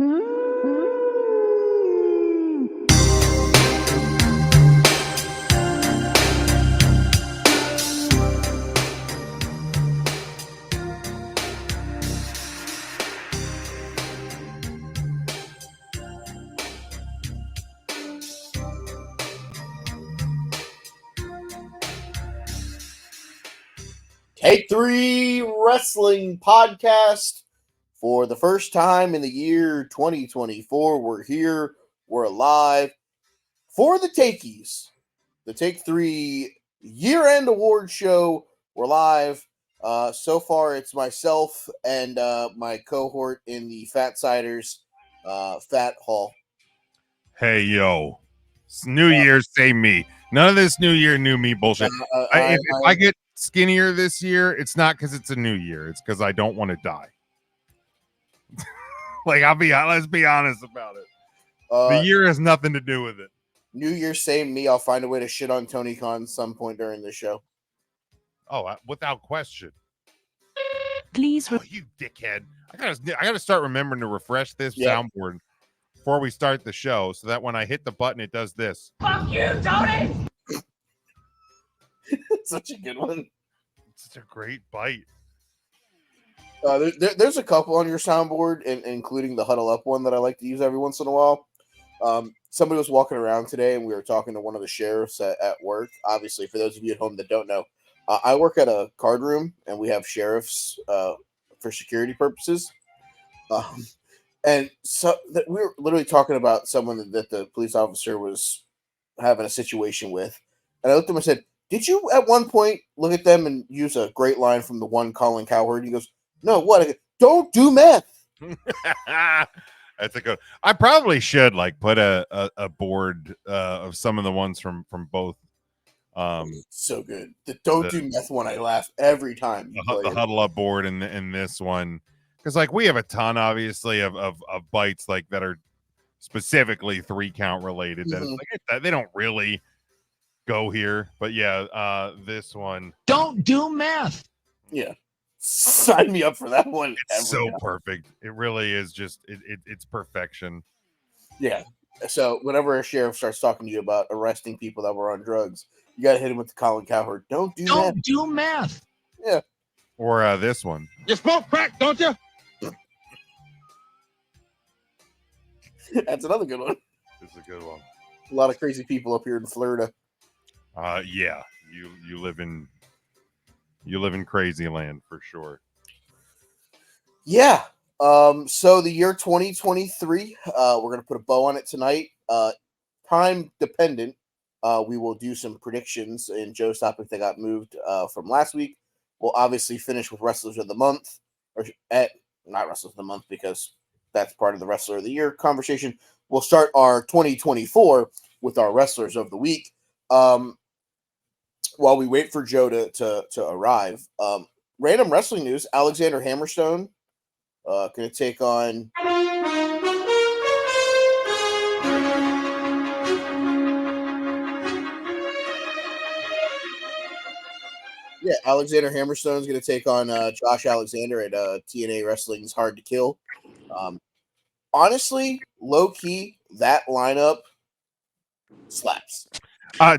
Take 3 Wrestling Podcast. For the first time in the year 2024, we're here, we're alive for the Takies. The Take 3 year-end award show. We're live. So far, it's myself and my cohort in the Fat Siders Fat Hall. Hey, yo. It's New Year, say me. None of this New Year, new me bullshit. If I get skinnier this year, it's not because it's a new year. It's because I don't want to die. Let's be honest about it. The year has nothing to do with it. New Year, same me. I'll find a way to shit on Tony Khan some point during the show. Oh, without question. Please, you dickhead! I gotta start remembering to refresh this soundboard before we start the show, so that when I hit the button, it does this. Fuck you, Tony! Such a good one. It's such a great bite. There's a couple on your soundboard, including the Huddle Up one that I like to use every once in a while. Somebody was walking around today, and we were talking to one of the sheriffs at work. Obviously, for those of you at home that don't know, I work at a card room, and we have sheriffs for security purposes. And so we were literally talking about someone that the police officer was having a situation with. And I looked at him and said, "Did you at one point look at them and use a great line from the one Colin Cowherd?" He goes, "No, what? I go, don't do meth." That's a good. I probably should put a board of some of the ones from both. So good. The don't do meth one, I laugh every time. The Huddle Up board and this one, because we have a ton obviously of bites that are specifically 3 count related. That it's they don't really go here, but this one. Don't do meth. Yeah. Sign me up for that one. It's so perfect. It really is just it's perfection. Yeah. So whenever a sheriff starts talking to you about arresting people that were on drugs, you got to hit him with the Colin Cowherd. Don't do meth. Yeah. Or this one. You smoke crack, don't you? That's another good one. It's a good one. A lot of crazy people up here in Florida. Yeah. You live in crazy land for sure. Yeah. So the year 2023, we're gonna put a bow on it tonight. Time dependent. We will do some predictions in Joe's topic that got moved from last week. We'll obviously finish with Wrestlers of the Month, or not Wrestlers of the Month because that's part of the Wrestler of the Year conversation. We'll start our 2024 with our Wrestlers of the Week. While we wait for Joe to arrive, random wrestling news: Alexander Hammerstone going to take on. Yeah, Alexander Hammerstone is going to take on Josh Alexander at TNA Wrestling's Hard to Kill. Honestly, low key, that lineup slaps.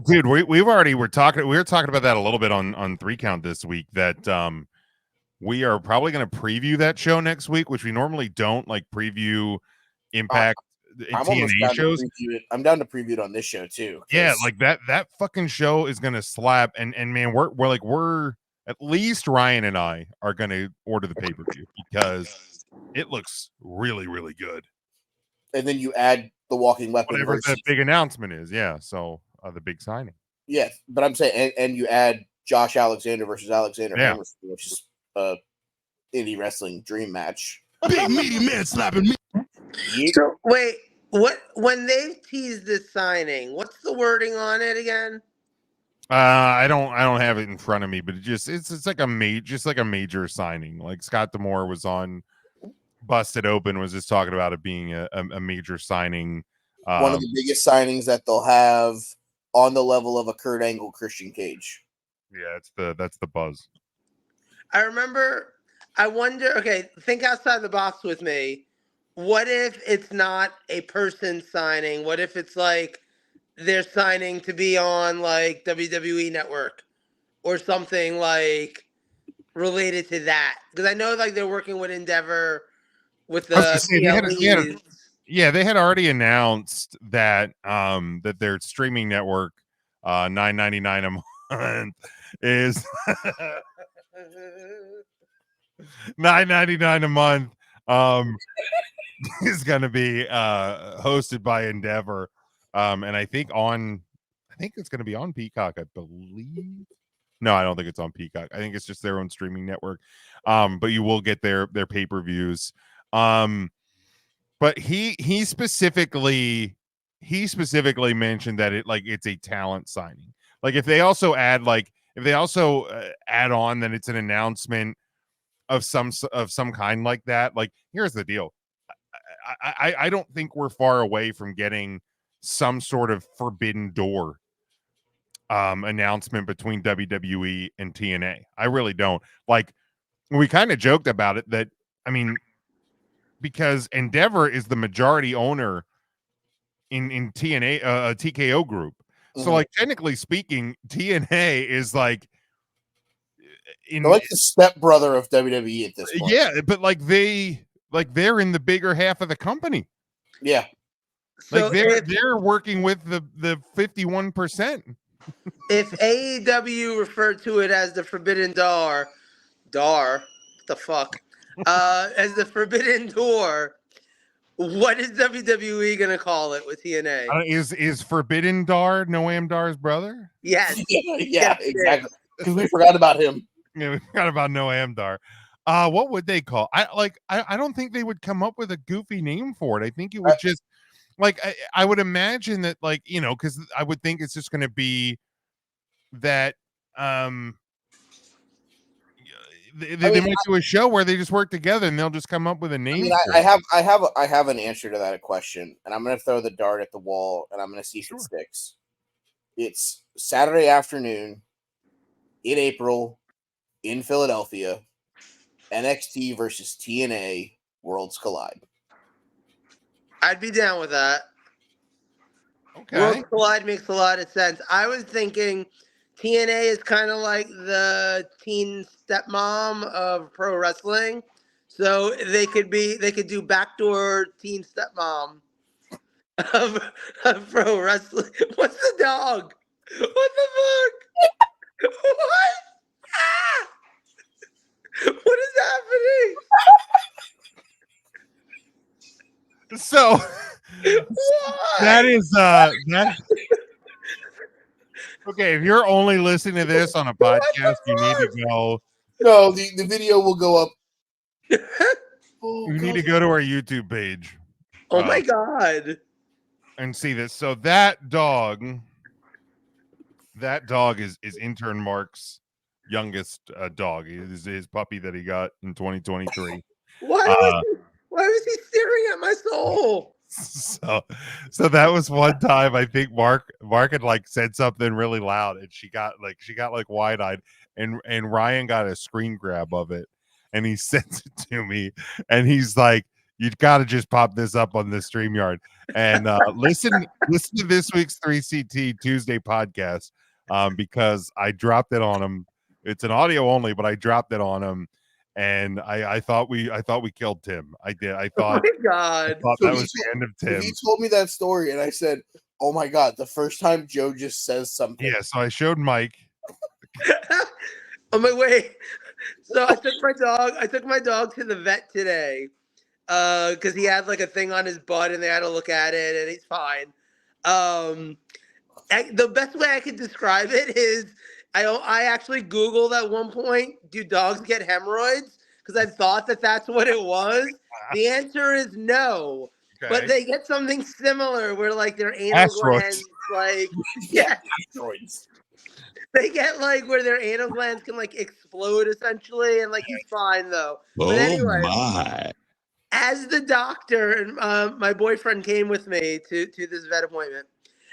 Dude, we were talking about that a little bit on 3 count this week, that we are probably going to preview that show next week, which we normally don't preview Impact TNA shows. I'm down to preview it on this show too. Yeah, that fucking show is going to slap, and man, we're at least Ryan and I are going to order the pay-per-view because it looks really, really good. And then you add the Walking Weapon. Whatever that big announcement is, yeah. So the big signing. Yeah, but I'm saying, and you add Josh Alexander versus Alexander Hammerstone, which is indie wrestling dream match. Big meaty man slapping me. So wait, when they teased this signing, what's the wording on it again? I don't have it in front of me, but it's like a major signing. Like Scott D'Amore was on Busted Open, was just talking about it being a major signing. One of the biggest signings that they'll have on the level of a Kurt Angle, Christian Cage. Yeah, that's the buzz. I wonder, okay, think outside the box with me. what if it's not a person signing? What if it's like they're signing to be on like WWE Network or something like related to that? Because I know like they're working with Endeavor with I was gonna the say they had already announced that that their streaming network $9.99 a month is $9.99 a month is going to be hosted by Endeavor, and I think it's going to be on Peacock, I believe. No, I don't think it's on Peacock. I think it's just their own streaming network. But you will get their pay-per-views. But he specifically mentioned that it's a talent signing. Like if they also add add on that it's an announcement of some kind like that. Like here's the deal. I don't think we're far away from getting some sort of Forbidden Door announcement between WWE and TNA. I really don't. Like we kind of joked about it that I mean because Endeavor is the majority owner in TNA TKO group. So like technically speaking, TNA is like they're like the stepbrother of WWE at this point. Yeah, but they're in the bigger half of the company. Yeah. Like so they're working with the 51%. If AEW referred to it as the Forbidden Door, what the fuck? As the Forbidden Door, what is WWE gonna call it with TNA? Is Forbidden Door Noam Dar's brother? Yes. Yeah, exactly. Because we forgot about him. Yeah, we forgot about Noam Dar. What would they call? I don't think they would come up with a goofy name for it. I think it would just like I would imagine that because I would think it's just going to be that they might do a show where they just work together and they'll just come up with a name. I have an answer to that question, and I'm going to throw the dart at the wall, and I'm going to see if it sticks. It's Saturday afternoon in April in Philadelphia. NXT versus TNA Worlds Collide. I'd be down with that. Okay. Worlds Collide makes a lot of sense. I was thinking TNA is kind of like the teen stepmom of pro wrestling. So they could do backdoor teen stepmom of pro wrestling. What's the dog? What the fuck? What? Ah! What is happening? So that is that. Okay, if you're only listening to this on a podcast, you need to go. No, the video will go up. You need to go to our YouTube page. Oh my god! And see this. So that dog is intern Mark's youngest dog. Is his puppy that he got in 2023. Why was he staring at my soul? So that was one time I think Mark had said something really loud and she got wide-eyed and Ryan got a screen grab of it and he sends it to me and he's like, you got to just pop this up on the StreamYard and listen to this week's 3CT Tuesday podcast because I dropped it on him. It's an audio only, but I dropped it on him, and I thought we killed Tim. I did. I thought. Oh my god! I thought that was the end of Tim. He told me that story, and I said, "Oh my god!" The first time Joe just says something. Yeah. So I showed Mike. Oh my way! So I took my dog to the vet today, because he had a thing on his butt, and they had to look at it, and he's fine. The best way I could describe it is. I actually Googled at one point, do dogs get hemorrhoids? Because I thought that's what it was. The answer is no. Okay. But they get something similar where their anal glands Asteroids. They get where their anal glands can explode essentially and he's fine though. But anyway, my. As the doctor and my boyfriend came with me to this vet appointment.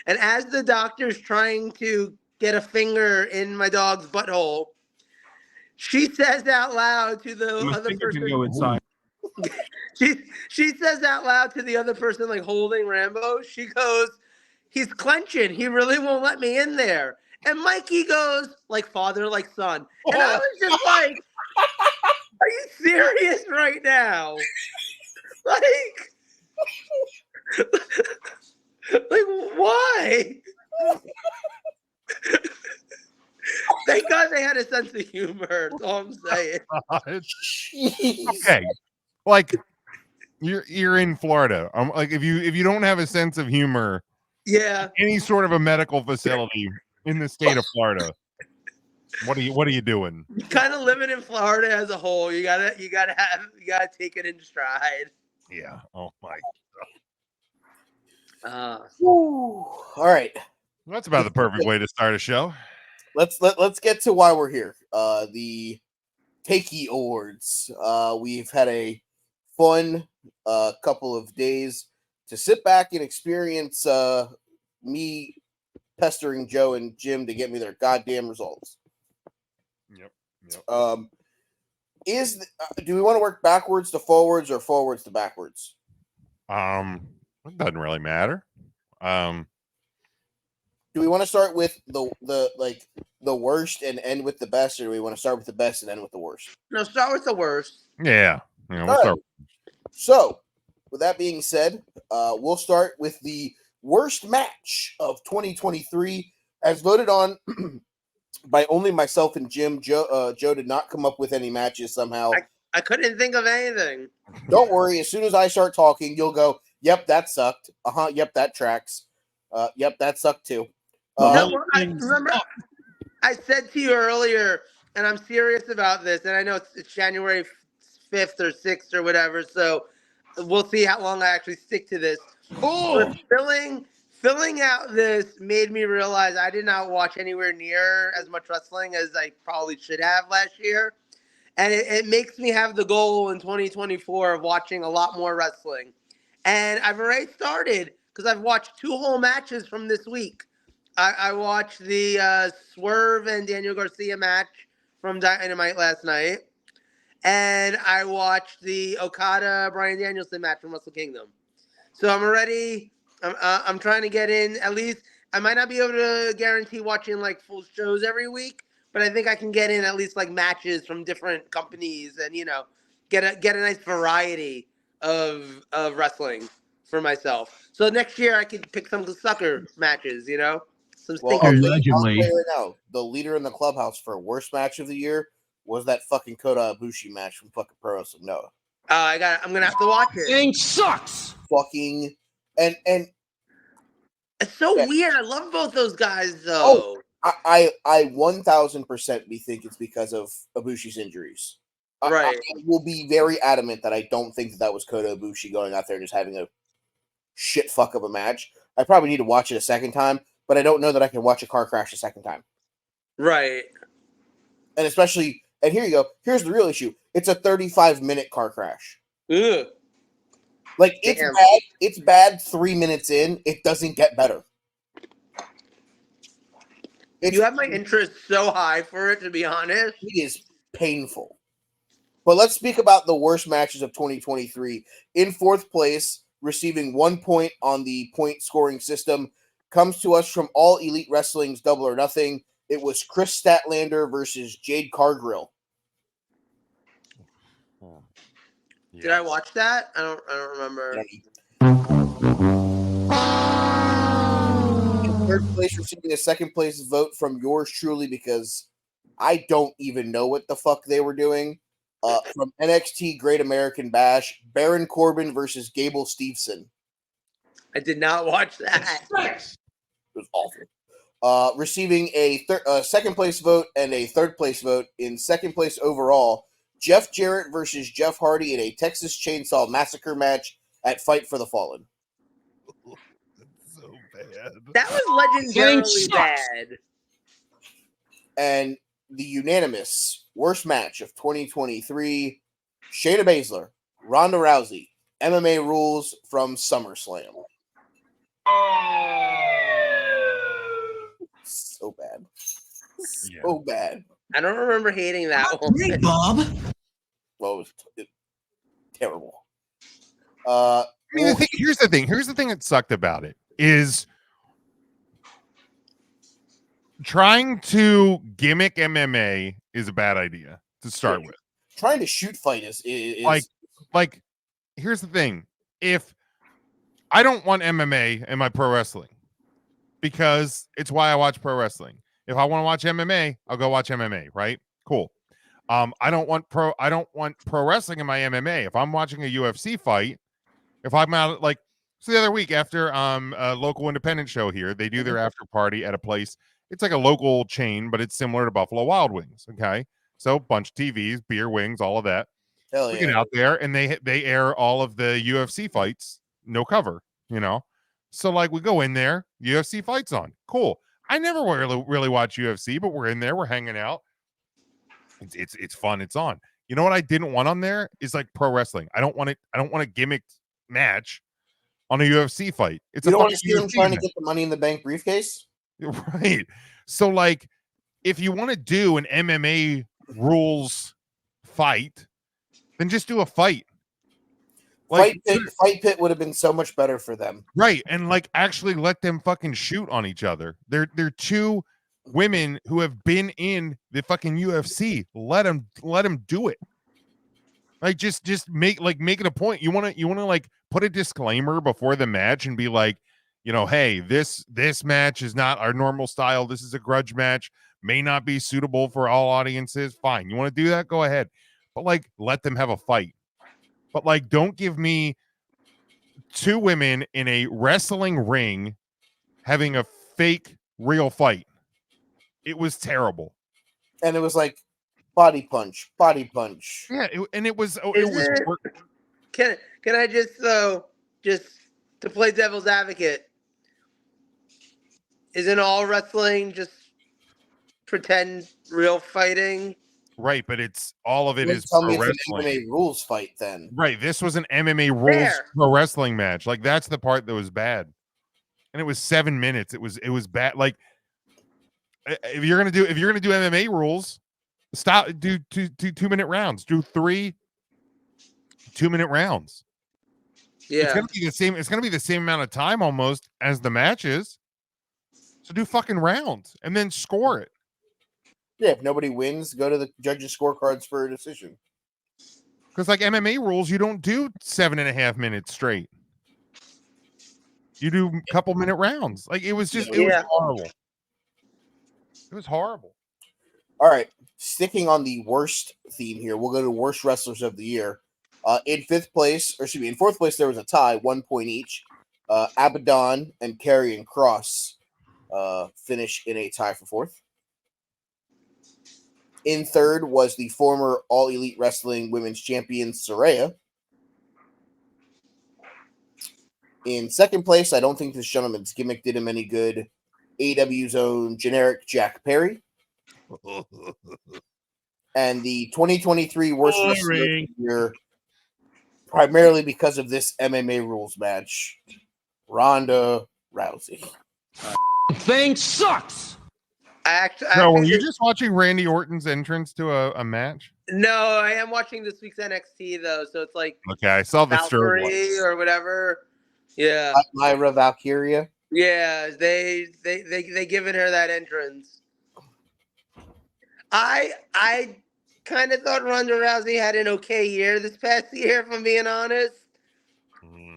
And as the doctor's trying to get a finger in my dog's butthole, she says out loud to the other person. Go inside. She says out loud to the other person, like holding Rambo. She goes, "He's clenching. He really won't let me in there." And Mikey goes, "Like father, like son." And I was just like, "Are you serious right now? Like, like why?" Thank God they had a sense of humor. That's all I'm saying. Okay, like you're in Florida. Like if you don't have a sense of humor, Yeah. any sort of a medical facility in the state of Florida, what are you doing? Kind of living in Florida as a whole, you gotta take it in stride. Yeah. Oh my. All right. That's about the perfect way to start a show. Let's get to why we're here. The Takey Awards. We've had a fun couple of days to sit back and experience me pestering Joe and Jim to get me their goddamn results. Yep. Do we want to work backwards to forwards or forwards to backwards? It doesn't really matter. Do we want to start with the worst and end with the best, or do we want to start with the best and end with the worst? No, start with the worst. Yeah. We'll start. So, with that being said, we'll start with the worst match of 2023, as voted on by only myself and Jim. Joe did not come up with any matches somehow. I couldn't think of anything. Don't worry. As soon as I start talking, you'll go, "Yep, that sucked. Yep, that tracks. Yep, that sucked too." No, I remember I said to you earlier, and I'm serious about this, and I know it's January 5th or 6th or whatever, so we'll see how long I actually stick to this. But filling out this made me realize I did not watch anywhere near as much wrestling as I probably should have last year. And it makes me have the goal in 2024 of watching a lot more wrestling. And I've already started because I've watched 2 whole matches from this week. I watched the Swerve and Daniel Garcia match from Dynamite last night. And I watched the Okada Bryan Danielson match from Wrestle Kingdom. So I'm trying to get in at least. I might not be able to guarantee watching like full shows every week, but I think I can get in at least like matches from different companies and get a nice variety of wrestling for myself. So next year I could pick some sucker matches, some Well, stinkers. I'll tell you right now, the leader in the clubhouse for worst match of the year was that fucking Kota Ibushi match from fucking Pro Wrestling Noah. I'm gonna have to watch it. Thing sucks. Fucking and It's so weird. I love both those guys though. I 1000% think it's because of Ibushi's injuries. Right. I will be very adamant that I don't think that was Kota Ibushi going out there and just having a shit fuck of a match. I probably need to watch it a second time, but I don't know that I can watch a car crash a second time. Right. And especially, and here you go. Here's the real issue. It's a 35-minute car crash. Ugh. Like, it's Damn. bad. It's bad 3 minutes in. It doesn't get better. You have my interest so high for it, to be honest. It is painful. But let's speak about the worst matches of 2023. In 4th place, receiving 1 point on the point scoring system, comes to us from All Elite Wrestling's Double or Nothing. It was Chris Statlander versus Jade Cargill. Yeah. Did I watch that? I don't remember. In 3rd place, receiving a 2nd place vote from yours truly because I don't even know what the fuck they were doing. From NXT Great American Bash, Baron Corbin versus Gable Steveson. I did not watch that. It was awful. Receiving a 2nd place vote and a 3rd place vote. In 2nd place overall, Jeff Jarrett versus Jeff Hardy in a Texas Chainsaw Massacre match at Fight for the Fallen. So bad. That was legendarily bad. And the unanimous worst match of 2023, Shayna Baszler, Ronda Rousey, MMA rules from SummerSlam. So bad. So bad. I don't remember hating that one. Great, Bob. Well, it was terrible. I mean, here's the thing. Here's the thing that sucked about it is trying to gimmick MMA is a bad idea to start with. Trying to shoot fight is like. Here's the thing: if I don't want MMA in my pro wrestling because it's why I watch pro wrestling. If I want to watch MMA, I'll go watch MMA. Right? Cool. I don't want pro wrestling in my MMA. If I'm watching a UFC fight, if I'm out so the other week after a local independent show here, they do their after party at a place. It's like a local chain, but it's similar to Buffalo Wild Wings. Okay, so bunch of TVs, beer, wings, all of that. Hell yeah. We get out there and they air all of the UFC fights, no cover. So we go in there, UFC fights on. Cool. I never really watch UFC, but we're in there, we're hanging out. It's fun. It's on. You know what I didn't want on there is pro wrestling. I don't want it. I don't want a gimmicked match on a UFC fight. You don't want to see them trying to get the Money in the Bank briefcase, right? So if you want to do an MMA rules fight, then just do a fight. Fight Pit would have been so much better for them, right? And actually let them fucking shoot on each other. They're two women who have been in the fucking UFC. Let them do it. Just make it a point. You want to put a disclaimer before the match and be hey, this match is not our normal style. This is a grudge match. May not be suitable for all audiences. Fine. You want to do that? Go ahead. But let them have a fight. But don't give me two women in a wrestling ring having a fake real fight. It was terrible. And it was body punch. Yeah, it was. Can I just to play devil's advocate? Isn't all wrestling just pretend real fighting? Right, but it's all of it is pro wrestling. It's an MMA rules fight then. Right, this was an MMA rules pro wrestling match. That's the part that was bad, and it was 7 minutes. It was bad. If you're gonna do MMA rules, do 2 minute rounds. Do 3 2-minute rounds. Yeah, it's gonna be the same. It's gonna be the same amount of time almost as the matches. So do fucking rounds and then score it. Yeah, if nobody wins, go to the judges' scorecards for a decision. Because MMA rules, you don't do 7.5 minutes straight. You do a couple minute rounds. It was just it was horrible. It was horrible. All right, sticking on the worst theme here, we'll go to worst wrestlers of the year. In fourth place, there was a tie, 1 point each. Abaddon and Karrion Kross finish in a tie for fourth. In third was the former All Elite Wrestling Women's Champion, Saraya. In second place, I don't think this gentleman's gimmick did him any good. AEW's own generic Jack Perry. And the 2023 worst wrestler of the year, primarily because of this MMA rules match, Ronda Rousey. Thing sucks. Were you just watching Randy Orton's entrance to a match? No, I am watching this week's NXT though, so it's okay. I saw the Valkyrie or whatever. Yeah, Lyra Valkyria. Yeah, they given her that entrance. I kind of thought Ronda Rousey had an okay year this past year, if I'm being honest.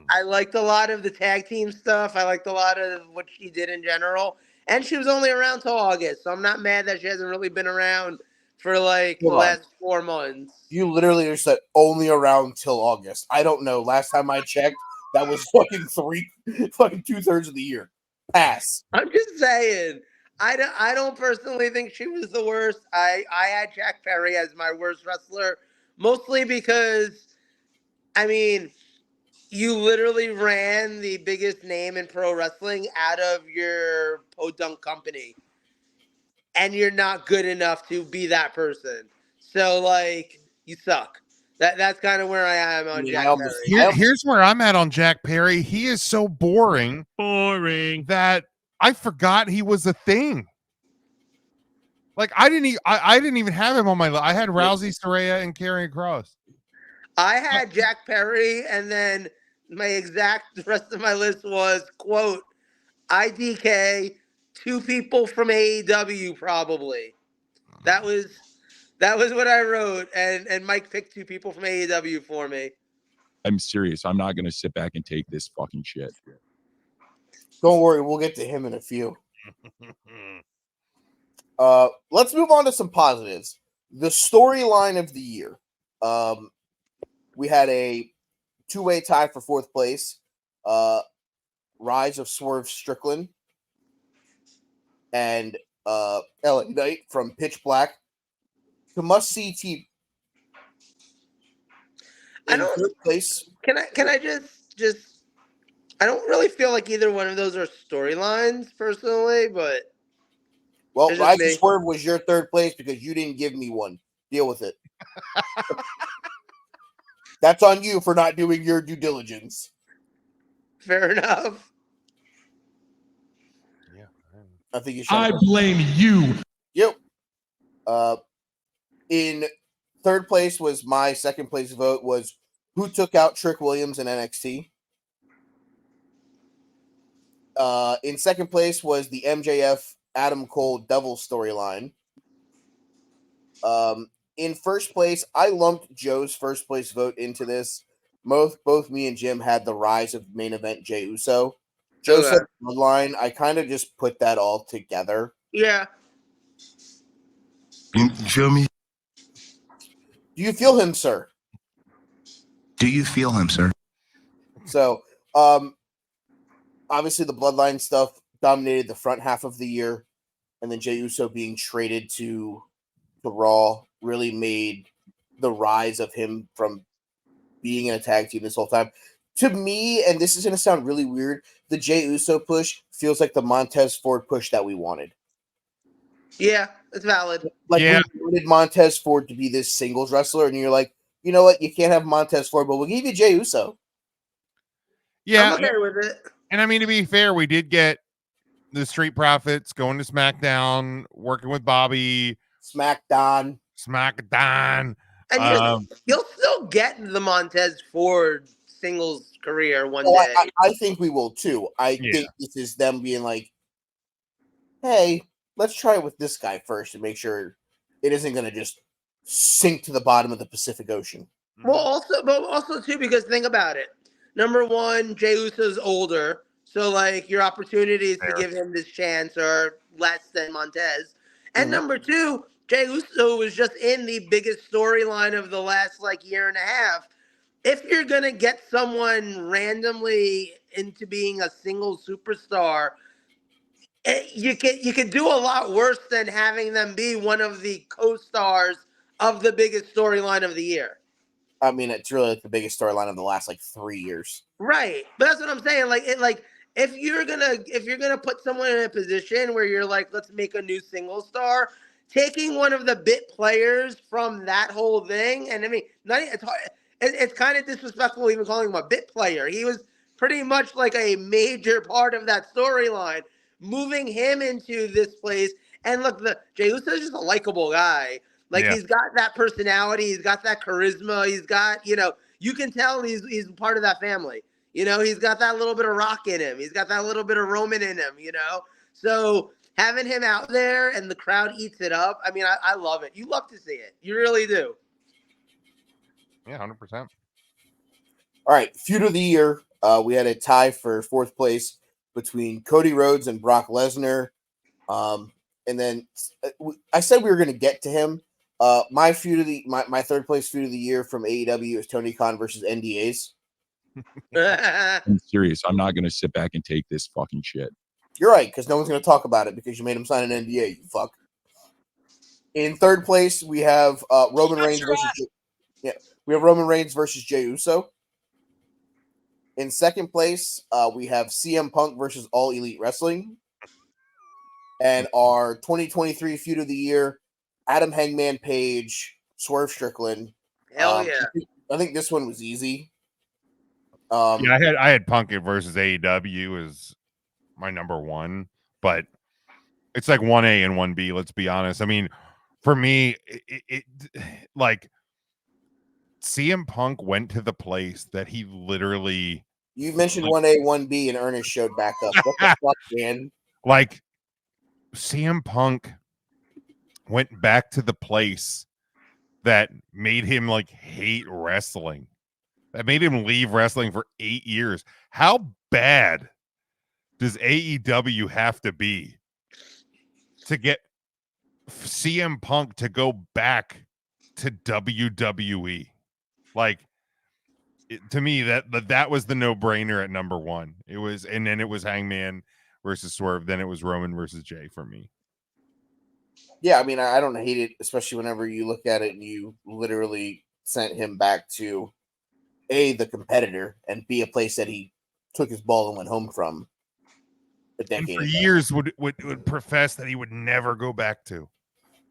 I liked a lot of the tag team stuff. I liked a lot of what she did in general. And she was only around till August, so I'm not mad that she hasn't really been around for the last 4 months. You literally just said only around till August. I don't know. Last time I checked, that was fucking 2/3 of the year. Pass. I'm just saying. I don't personally think she was the worst. I had Jack Perry as my worst wrestler, mostly because, you literally ran the biggest name in pro wrestling out of your podunk company. And you're not good enough to be that person. So, you suck. That's kind of where I am on Jack Perry. Here's where I'm at on Jack Perry. He is so boring. That I forgot he was a thing. I didn't even have him on my list. I had Rousey, Saraya, and Karrion Kross. I had Jack Perry, and then my exact rest of my list was quote IDK, 2 people from AEW probably. That was what I wrote, and Mike picked 2 people from AEW for me. I'm serious. I'm not going to sit back and take this fucking shit. Don't worry, we'll get to him in a few. Let's move on to some positives. The storyline of the year. We had a 2-way tie for 4th place. Rise of Swerve Strickland and LA Knight from Pitch Black. The must-see TV. I In don't. 3rd place. Can I just? I don't really feel like either one of those are storylines personally, but Well, it's just Rise of me. Swerve was your 3rd place because you didn't give me one. Deal with it. That's on you for not doing your due diligence. Fair enough. Yeah. I think you should. I blame you. Yep. In 3rd place was my 2nd place vote was who took out Trick Williams in NXT. In 2nd place was the MJF Adam Cole Devil storyline. In 1st place, I lumped Joe's 1st place vote into this. Both me and Jim had the rise of main event Jey Uso. Joe said Bloodline. I kind of just put that all together. Yeah. You feel me? Do you feel him, sir? Do you feel him, sir? So, obviously the Bloodline stuff dominated the front half of the year, and then Jey Uso being traded to Raw really made the rise of him from being in a tag team this whole time. To me, and this is going to sound really weird, the Jey Uso push feels like the Montez Ford push that we wanted. Yeah, it's valid. Like, Yeah. we wanted Montez Ford to be this singles wrestler, and you're like, you know what? You can't have Montez Ford, but we'll give you Jey Uso. Yeah. I'm okay with it. And I mean, to be fair, we did get the Street Profits going to SmackDown, working with Bobby. SmackDown. SmackDown. And you'll still get the Montez Ford singles career one Oh, day. I think we will too. I think this is them being like, hey, let's try it with this guy first and make sure it isn't going to just sink to the bottom of the Pacific Ocean. Well, also too, because think about it. Number one, Jey Uso's older, so like your opportunities to give him this chance are less than Montez. And number two, Jey Uso was just in the biggest storyline of the last like year and a half. If you're gonna get someone randomly into being a single superstar, you can do a lot worse than having them be one of the co-stars of the biggest storyline of the year. I mean, it's really like the biggest storyline of the last like 3 years. Right. But that's what I'm saying. If you're gonna put someone in a position where you're like, let's make a new single star, taking one of the bit players from that whole thing, and I mean, it's kind of disrespectful even calling him a bit player. He was pretty much like a major part of that storyline. Moving him into this place, and look, Jey Uso is just a likable guy. Like he's got that personality, he's got that charisma, he's got, you can tell he's part of that family. He's got that little bit of Rock in him. He's got that little bit of Roman in him, So having him out there and the crowd eats it up, I mean, I love it. You love to see it. You really do. Yeah, 100%. All right, feud of the year. We had a tie for 4th place between Cody Rhodes and Brock Lesnar. And then I said we were going to get to him. My feud of my 3rd place feud of the year from AEW is Tony Khan versus NDAs. I'm serious. I'm not going to sit back and take this fucking shit. You're right, because no one's going to talk about it because you made him sign an NDA, you fuck. In 3rd place, we have Roman Reigns versus Jey Uso. In 2nd place, we have CM Punk versus All Elite Wrestling. And our 2023 feud of the year, Adam Hangman Page, Swerve Strickland. Hell yeah. I think this one was easy. I had Punk versus AEW as my number one, but it's like 1A and 1B. Let's be honest. I mean, for me, it like CM Punk went to the place that he literally You mentioned 1A, 1B, and Ernest showed back up. What the fuck, man? like CM Punk went back to the place that made him like hate wrestling. That made him leave wrestling for 8 years. How bad does AEW have to be to get CM Punk to go back to WWE? Like, to me, that was the no-brainer at number one. It was, and then it was Hangman versus Swerve. Then it was Roman versus Jay for me. Yeah, I mean, I don't hate it, especially whenever you look at it and you literally sent him back to A, the competitor, and B, a place that he took his ball and went home from a And decade for ago. years would profess that he would never go back to.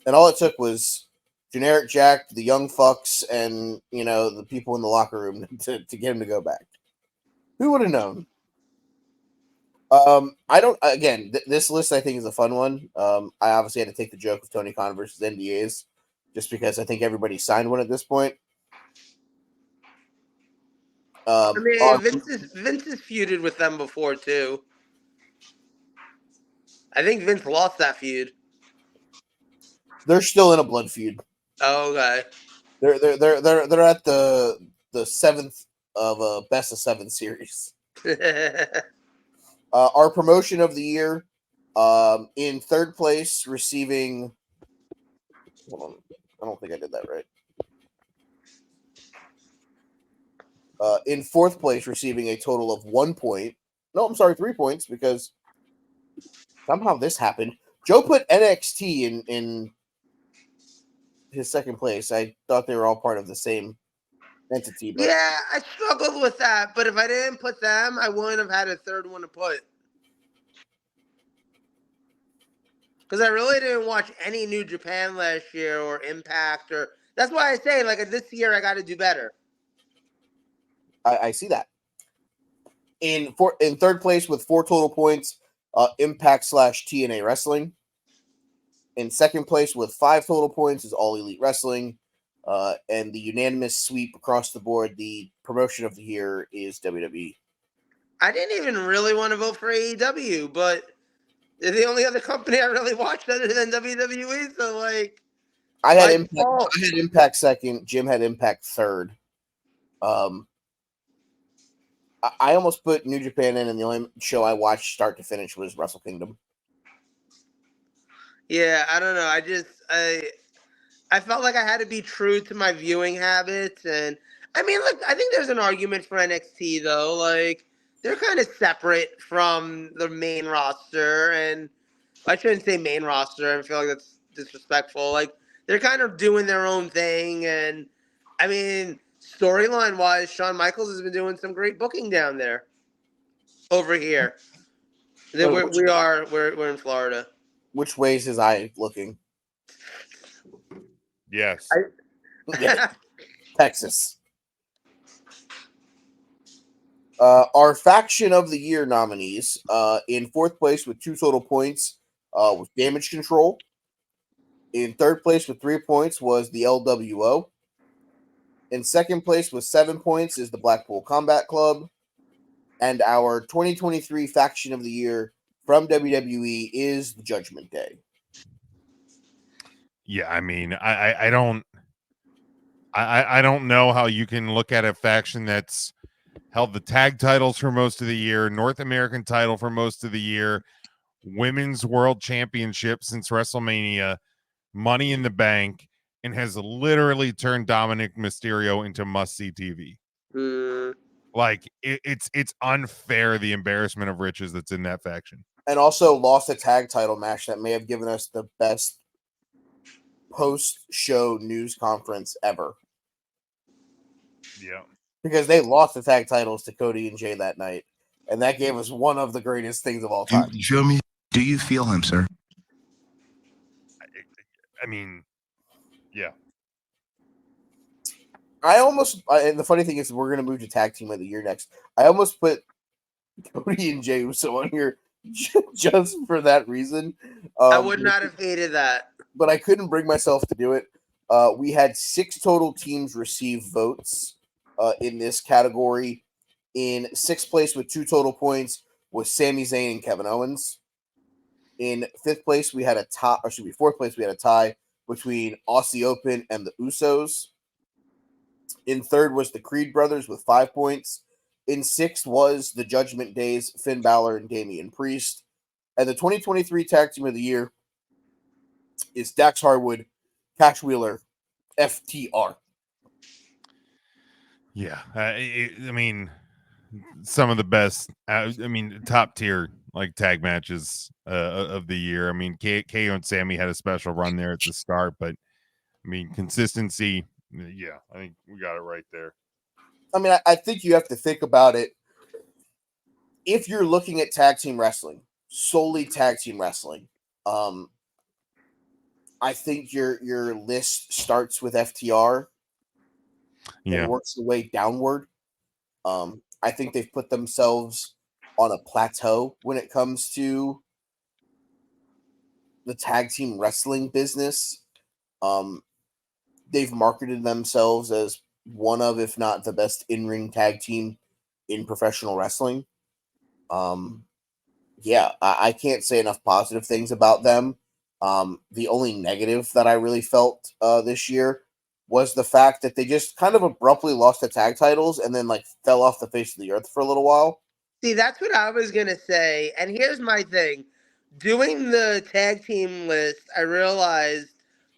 And all it took was generic Jack, the young fucks, and, you know, the people in the locker room to get him to go back. Who would have known? This list I think is a fun one. I obviously had to take the joke of Tony Khan versus NDAs just because I think everybody signed one at this point. I mean, Vince has feuded with them before too. I think Vince lost that feud. They're still in a blood feud. Oh, okay. They're at the seventh of a best of 7 series. Our promotion of the year, in third place, receiving. Hold on, I don't think I did that right. In fourth place, receiving a total of 1 point. No, I'm sorry, 3 points, because somehow this happened. Joe put NXT in his second place. I thought they were all part of the same entity. But yeah, I struggled with that, but if I didn't put them, I wouldn't have had a third one to put. Because I really didn't watch any New Japan last year or Impact, or that's why I say, like, this year I got to do better. I see that. In third place with 4 total points, Impact / TNA Wrestling. In second place with 5 total points is All Elite Wrestling. And the unanimous sweep across the board, the promotion of the year is WWE. I didn't even really want to vote for AEW, but they're the only other company I really watched other than WWE. So, like, I had Impact second. Jim had Impact third. I almost put New Japan in, and the only show I watched start to finish was Wrestle Kingdom. Yeah, I don't know. I felt like I had to be true to my viewing habits, and I mean, look, I think there's an argument for NXT though. Like, they're kind of separate from the main roster, and I shouldn't say main roster. I feel like that's disrespectful. Like, they're kind of doing their own thing, and I mean, storyline wise, Shawn Michaels has been doing some great booking down there. Over here, we're in Florida. Which way is his eye looking? Yes. Yeah. Texas. Our faction of the year nominees, in fourth place with 2 total points, was Damage Control. In third place with 3 points was the LWO. In second place with 7 points is the Blackpool Combat Club. And our 2023 faction of the year from WWE is the Judgment Day. Yeah, I mean, I don't know how you can look at a faction that's held the tag titles for most of the year, North American title for most of the year, women's world championship since WrestleMania, Money in the Bank, and has literally turned Dominic Mysterio into must-see TV. Like, it's unfair, the embarrassment of riches that's in that faction. And also lost a tag title match that may have given us the best post-show news conference ever. Yeah. Because they lost the tag titles to Cody and Jay that night. And that gave us one of the greatest things of all time. Do you feel me? Do you feel him, sir? I mean, yeah. And the funny thing is, we're going to move to tag team of the year next. I almost put Cody and Jey Uso on here just for that reason. I would not have hated that. But I couldn't bring myself to do it. We had 6 total teams receive votes in this category. In 6th place with 2 total points was Sami Zayn and Kevin Owens. In 5th place, we had a tie, or should be 4th place, we had a tie between Aussie Open and the Usos. In 3rd was the Creed brothers with 5 points. In 6th was the Judgment Days, Finn Balor and Damian Priest. And the 2023 Tag Team of the Year is Dax Harwood, Cash Wheeler, FTR. Yeah, I mean, some of the best. I mean, top tier like tag matches of the year. I mean, KO and Sammy had a special run there at the start, but I mean, consistency. Yeah, I think we got it right there. I mean, I think you have to think about it. If you're looking at tag team wrestling, solely tag team wrestling, I think your list starts with FTR and works the way downward. I think they've put themselves on a plateau when it comes to the tag team wrestling business. They've marketed themselves as one of, if not the best in-ring tag team in professional wrestling. Yeah, I can't say enough positive things about them. The only negative that I really felt this year was the fact that they just kind of abruptly lost the tag titles and then like fell off the face of the earth for a little while. See, that's what I was going to say. And here's my thing. Doing the tag team list, I realized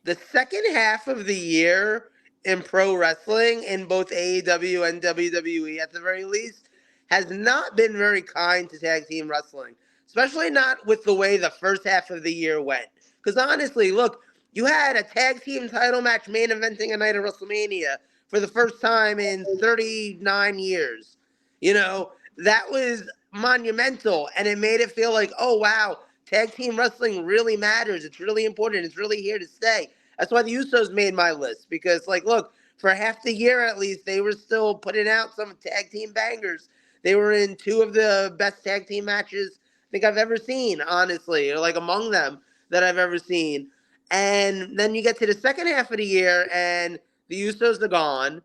the second half of the year in pro wrestling, in both AEW and WWE at the very least, has not been very kind to tag team wrestling, especially not with the way the first half of the year went. Because honestly, look, you had a tag team title match main eventing a night of WrestleMania for the first time in 39 years. You know, that was monumental, and it made it feel like, oh, wow, tag team wrestling really matters. It's really important. It's really here to stay. That's why the Usos made my list, because, like, look, for half the year at least, they were still putting out some tag team bangers. They were in 2 of the best tag team matches I think I've ever seen, honestly, or like among them that I've ever seen. And then you get to the second half of the year, and the Usos are gone.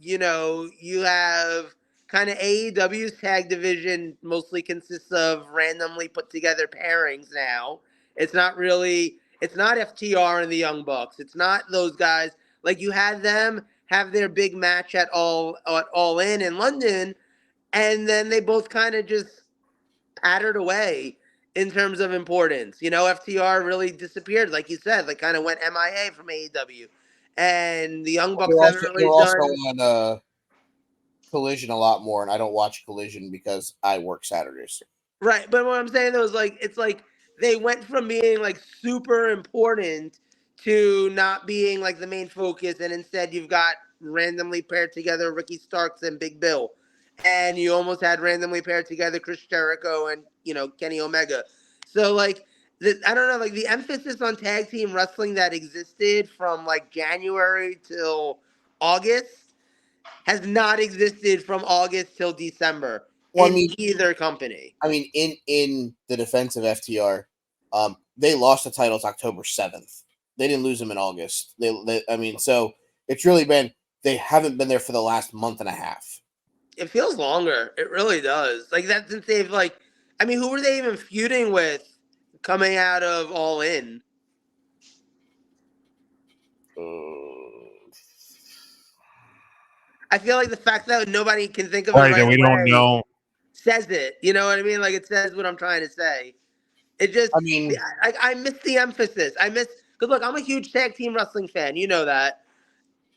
You have kind of AEW's tag division mostly consists of randomly put together pairings now. It's not FTR and the Young Bucks. It's not those guys. Like, you had them have their big match at All In London, and then they both kind of just pattered away in terms of importance. You know, FTR really disappeared, like you said, like kind of went MIA from AEW. And the Young Bucks haven't They're really also done. on Collision a lot more, and I don't watch Collision because I work Saturdays. Right, but what I'm saying though is like it's like they went from being like super important to not being like the main focus, and instead you've got randomly paired together Ricky Starks and Big Bill, and you almost had randomly paired together Chris Jericho and Kenny Omega. So like I don't know, like the emphasis on tag team wrestling that existed from like January till August has not existed from August till December in either company. I mean, in the defense of FTR, they lost the titles October 7th. They didn't lose them in August. So it's really been, they haven't been there for the last month and a half. It feels longer. It really does. Like that since they've who were they even feuding with coming out of All In? I feel like the fact that nobody can think of it right that we don't know says it. You know what I mean? Like it says what I'm trying to say. It just, I miss the emphasis. Because look, I'm a huge tag team wrestling fan. You know that.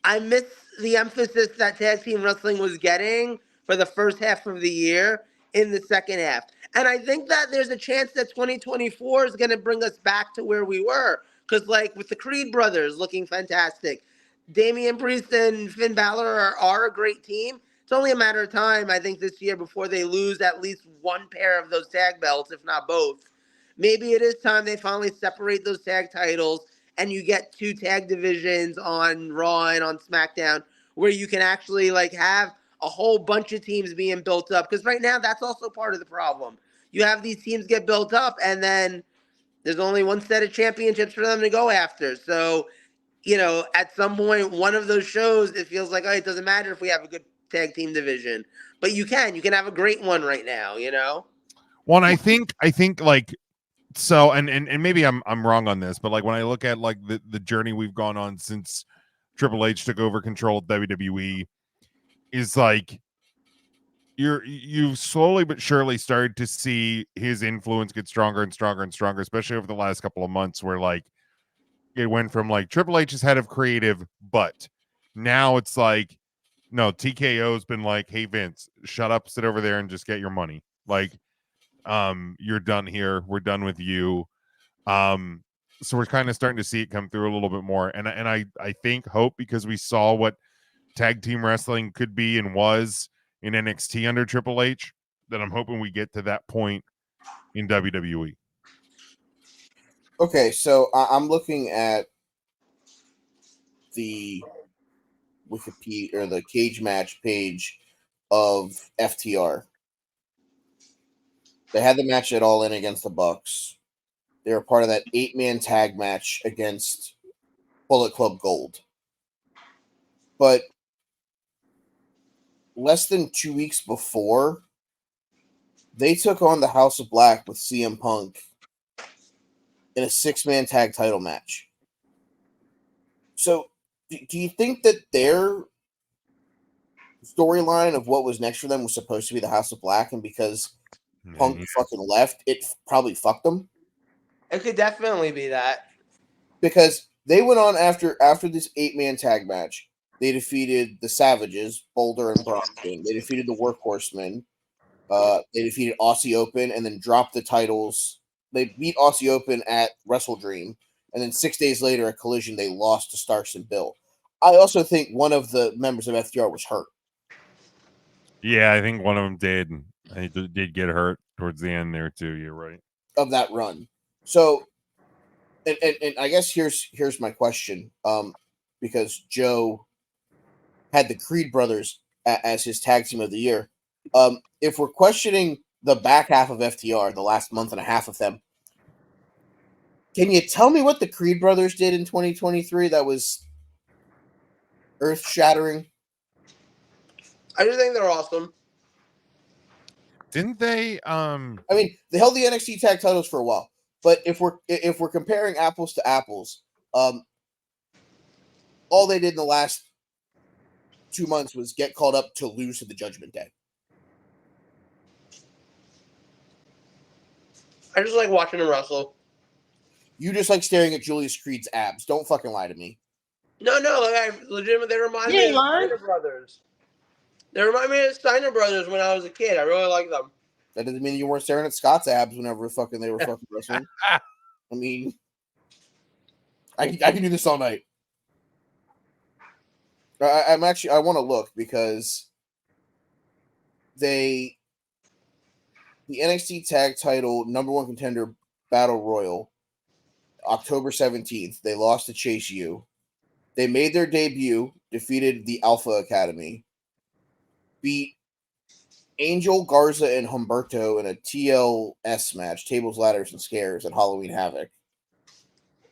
I miss the emphasis that tag team wrestling was getting for the first half of the year in the second half. And I think that there's a chance that 2024 is going to bring us back to where we were. Because, like, with the Creed brothers looking fantastic, Damian Priest and Finn Balor are a great team. It's only a matter of time, I think, this year before they lose at least one pair of those tag belts, if not both. Maybe it is time they finally separate those tag titles and you get 2 tag divisions on Raw and on SmackDown where you can actually like have a whole bunch of teams being built up. Because right now, that's also part of the problem. You have these teams get built up and then there's only one set of championships for them to go after. So at some point, one of those shows, it feels like, oh, it doesn't matter if we have a good tag team division, but you can have a great one right now. Well, and I think like so, and maybe I'm wrong on this, but like when I look at like the journey we've gone on since Triple H took over control of WWE, is like you've slowly but surely started to see his influence get stronger and stronger and stronger, especially over the last couple of months, where like it went from like Triple H is head of creative, but now it's like, no, TKO's been like, hey Vince, shut up, sit over there and just get your money. Like, you're done here. We're done with you. So we're kind of starting to see it come through a little bit more. And I hope, because we saw what tag team wrestling could be and was in NXT under Triple H, that I'm hoping we get to that point in WWE. Okay, so I'm looking at the Wikipedia or the cage match page of FTR. They had the match at All In against the Bucks. They were part of that 8-man tag match against Bullet Club Gold. But less than 2 weeks before, they took on the House of Black with CM Punk in a 6-man tag title match. So, do you think that their storyline of what was next for them was supposed to be the House of Black, and because Punk fucking left, it probably fucked them? It could definitely be that. Because they went on after this 8-man tag match. They defeated the Savages, Boulder and Bronson. They defeated the Workhorsemen. They defeated Aussie Open and then dropped the titles. They beat Aussie Open at Wrestle Dream, and then 6 days later at Collision, they lost to Starks and Bill. I also think one of the members of FTR was hurt. Yeah, I think one of them did. He did get hurt towards the end there too. You're right. Of that run. So, and I guess here's my question. Because Joe had the Creed brothers as his tag team of the year. If we're questioning the back half of FTR, the last month and a half of them, can you tell me what the Creed brothers did in 2023 that was earth-shattering? I just think they're awesome. Didn't they? I mean, they held the NXT tag titles for a while, but if we're comparing apples to apples, all they did in the last 2 months was get called up to lose to the Judgment Day. I just like watching them wrestle. You just like staring at Julius Creed's abs. Don't fucking lie to me. No, like I legitimately, they remind me of Steiner Brothers. They remind me of Steiner Brothers when I was a kid. I really like them. That doesn't mean you weren't staring at Scott's abs whenever they were fucking wrestling. I mean, I can do this all night. I want to look because the NXT tag title #1 contender battle royal, October 17th, they lost to Chase U. They made their debut, defeated the Alpha Academy, beat Angel, Garza, and Humberto in a TLS match, Tables, Ladders, and Scares at Halloween Havoc.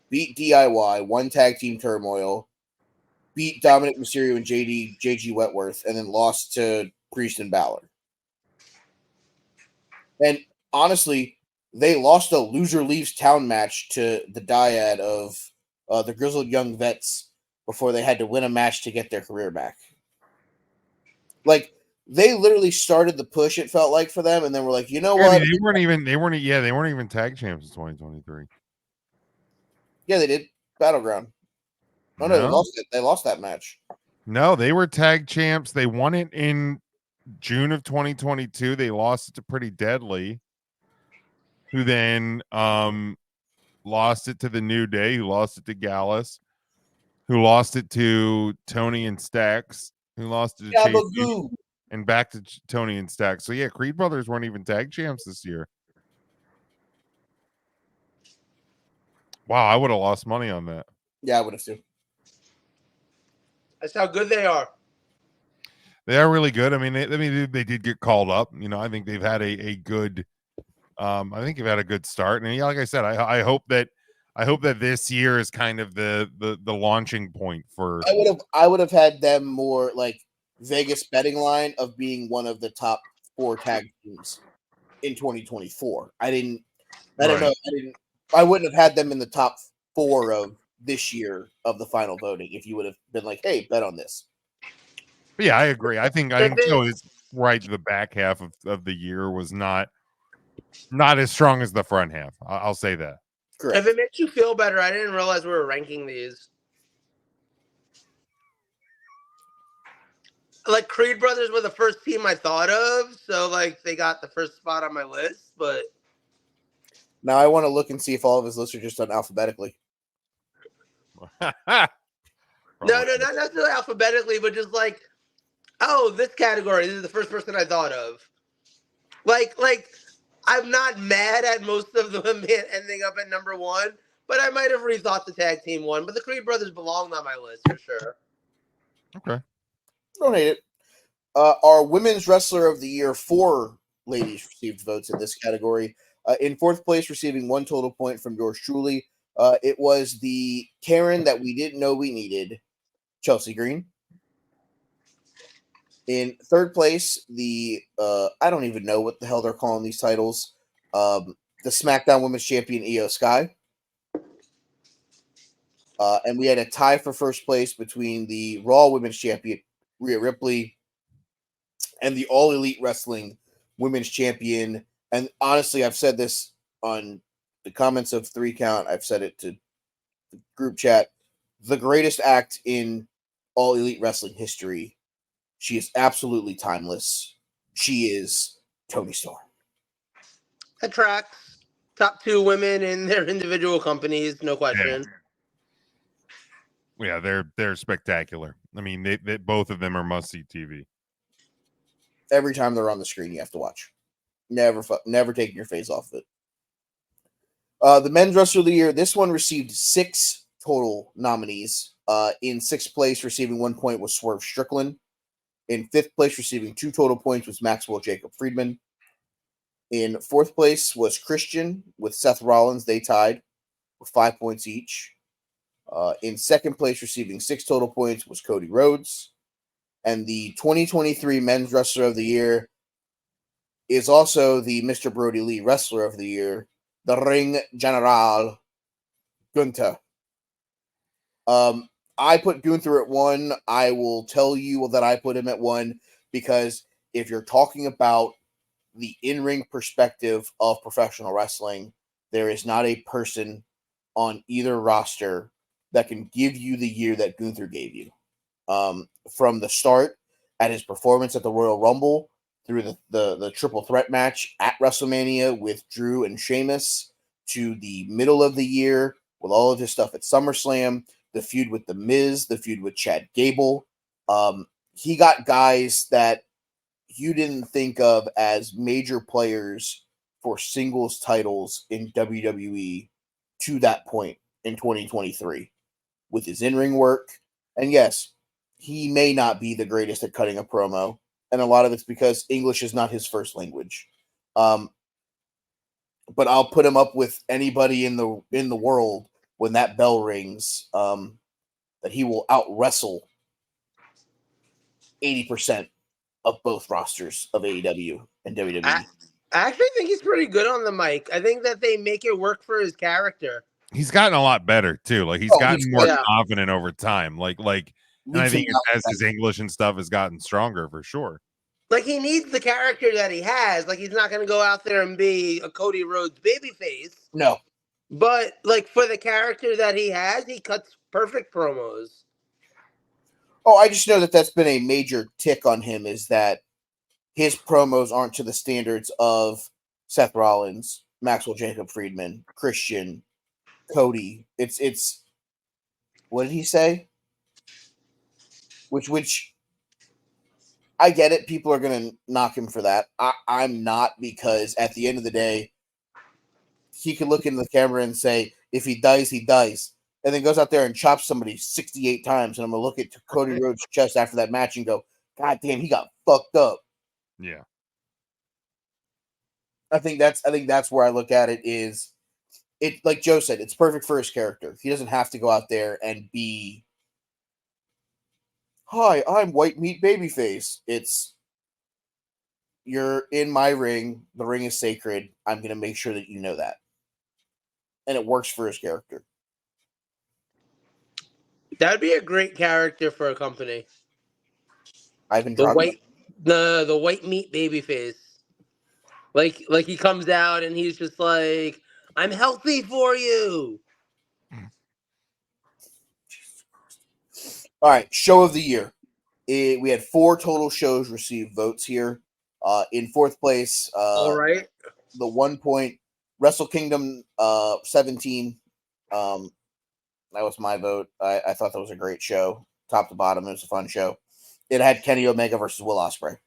Beat DIY, won Tag Team Turmoil, beat Dominic Mysterio and JG Wentworth, and then lost to Priest and Balor. And honestly, they lost a loser leaves town match to the dyad of the Grizzled Young Vets before they had to win a match to get their career back. Like, they literally started the push, it felt like, for them, and then we're like, you know what? They weren't even tag champs in 2023. Yeah, they did. Battleground. Oh, no, they lost it. They lost that match. No, they were tag champs. They won it in June of 2022. They lost it to Pretty Deadly, who then lost it to the New Day, who lost it to Gallus, who lost it to Tony and Stacks, who lost it to Chase, and back to Tony and Stacks. So yeah, Creed brothers weren't even tag champs this year. Wow, I would have lost money on that. Yeah, I would have too. That's how good they are. They are really good. I mean, they did get called up. You know, I think they've had a good. I think they've had a good start. And yeah, like I said, I hope that I hope that this year is kind of the launching point for. I would have had them more like Vegas betting line of being one of the top 4 tag teams in 2024. I don't know. I wouldn't have had them in the top 4 of this year of the final voting if you would have been like, hey, bet on this. But yeah, I agree. I think Joe is right. The back half of the year was not as strong as the front half. I'll say that. Correct. If it makes you feel better, I didn't realize we were ranking these. Like Creed Brothers were the first team I thought of, so like they got the first spot on my list. But now I want to look and see if all of his lists are just done alphabetically. No, not necessarily alphabetically, but just like, oh, this category. This is the first person I thought of. Like I'm not mad at most of them ending up at number 1, but I might have rethought the tag team one. But the Creed Brothers belonged on my list for sure. Okay. Don't hate it. Our Women's Wrestler of the Year, 4 ladies received votes in this category. In 4th place, receiving 1 total point from yours truly. It was the Karen that we didn't know we needed, Chelsea Green. In 3rd place, the I don't even know what the hell they're calling these titles. The SmackDown Women's Champion, Io Sky. And we had a tie for 1st place between the Raw Women's Champion, Rhea Ripley, and the All Elite Wrestling Women's Champion. And honestly, I've said this on the comments of 3 Count. I've said it to the group chat. The greatest act in All Elite Wrestling history. She is absolutely timeless. She is Toni Storm. Attracts top 2 women in their individual companies, no question. Yeah, they're spectacular. I mean, they both of them are must-see TV. Every time they're on the screen, you have to watch. Never taking your face off of it. The Men's Wrestler of the Year, this one received 6 total nominees. In 6th place, receiving 1 point was Swerve Strickland. In 5th place, receiving 2 total points was Maxwell Jacob Friedman. In 4th place was Christian with Seth Rollins. They tied with 5 points each. In 2nd place, receiving 6 total points was Cody Rhodes. And the 2023 Men's Wrestler of the Year is also the Mr. Brody Lee Wrestler of the Year, the Ring General, Gunther. I put Gunther at 1. I will tell you that I put him at 1 because if you're talking about the in-ring perspective of professional wrestling, there is not a person on either roster that can give you the year that Gunther gave you. From the start at his performance at the Royal Rumble through the triple threat match at WrestleMania with Drew and Sheamus to the middle of the year with all of his stuff at SummerSlam, the feud with The Miz, the feud with Chad Gable. He got guys that you didn't think of as major players for singles titles in WWE to that point in 2023 with his in-ring work. And yes, he may not be the greatest at cutting a promo, and a lot of it's because English is not his first language. But I'll put him up with anybody in the world when that bell rings, that he will out-wrestle 80% of both rosters of AEW and WWE. I actually think he's pretty good on the mic. I think that they make it work for his character. He's gotten a lot better too. Like he's gotten more confident over time. And I think as his English and stuff has gotten stronger for sure. Like he needs the character that he has. Like he's not going to go out there and be a Cody Rhodes babyface. No. But like for the character that he has, he cuts perfect promos. Oh, I just know that that's been a major tick on him is that his promos aren't to the standards of Seth Rollins, Maxwell Jacob Friedman, Christian, Cody. It's what did he say? Which I get it. People are going to knock him for that. I'm not, because at the end of the day, he can look into the camera and say, if he dies, he dies. And then goes out there and chops somebody 68 times. And I'm going to look at Cody Rhodes' chest after that match and go, God damn, he got fucked up. Yeah. I think that's where I look at it is it, like Joe said, it's perfect for his character. He doesn't have to go out there and be, "Hi, I'm white meat babyface." It's, you're in my ring. The ring is sacred. I'm going to make sure that you know that, and it works for his character. That'd be a great character for a company. Ivan The Drago. white meat baby face. Like he comes out and he's just like, "I'm healthy for you." All right, show of the year. We had 4 total shows receive votes here. In fourth place, All right. the 1 point Wrestle Kingdom 17. That was my vote. I thought that was a great show, top to bottom. It was a fun show. It had Kenny Omega versus Will Ospreay,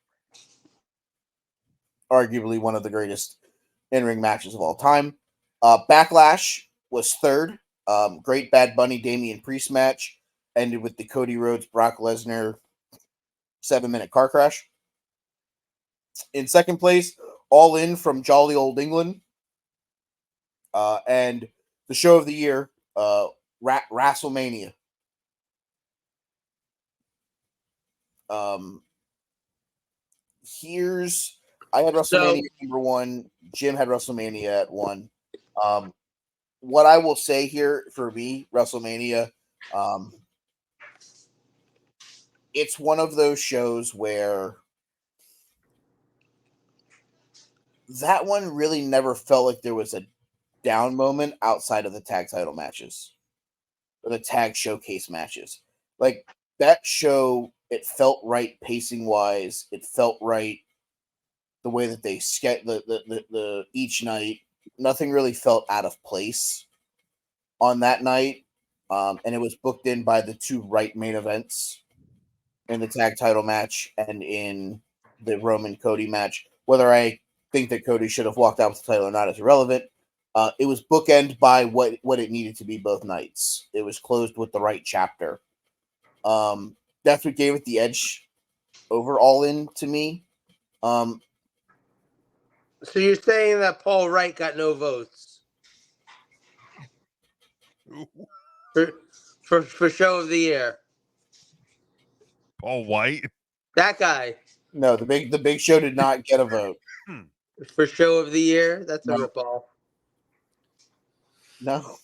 arguably one of the greatest in-ring matches of all time. Backlash was third. Great Bad Bunny Damian Priest match ended with the Cody Rhodes Brock Lesnar 7-minute car crash. In second place, All In from Jolly Old England. And the show of the year, WrestleMania. I had WrestleMania number 1. Jim had WrestleMania at 1. What I will say here for me, WrestleMania, it's one of those shows where that one really never felt like there was a down moment outside of the tag title matches or the tag showcase matches. Like that show, it felt right pacing wise. It felt right the way that they sketch the each night. Nothing really felt out of place on that night. And it was booked in by the 2 right main events in the tag title match and in the Roman Cody match. Whether I think that Cody should have walked out with the title or not is irrelevant. It was bookend by what it needed to be both nights. It was closed with the right chapter. That's what gave it the edge over All In to me. So you're saying that Paul Wright got no votes for show of the year? Paul White. That guy No, the big show did not get a vote. for show of the year? That's a No. ripoff. No.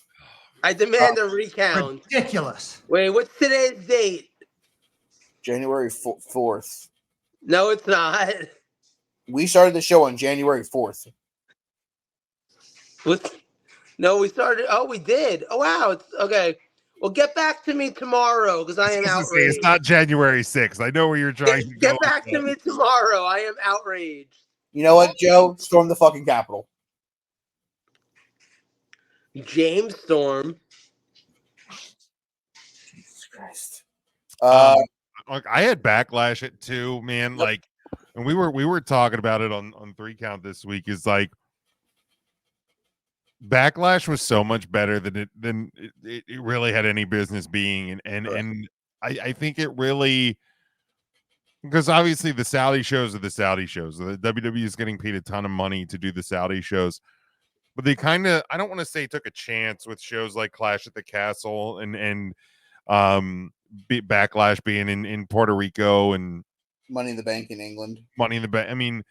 I demand a recount. Ridiculous. Wait, what's today's date? January 4th. No, it's not. We started the show on January 4th. No, we started. Oh, we did. Oh, wow. It's okay. Well, get back to me tomorrow because I am outraged. It's not January 6th. I know where you're trying to go. Get back to me tomorrow. I am outraged. You know what, Joe? Storm the fucking Capitol. James Storm. Jesus Christ. Like I had Backlash at 2, man. Like, and we were talking about it on 3 Count this week. Is like Backlash was so much better than it really had any business being, and I think it really, because obviously the Saudi shows are the Saudi shows. The WWE is getting paid a ton of money to do the Saudi shows, but they kind of, I don't want to say took a chance with shows like Clash at the Castle and Backlash being in Puerto Rico and Money in the Bank in England. Money in the Bank. I mean,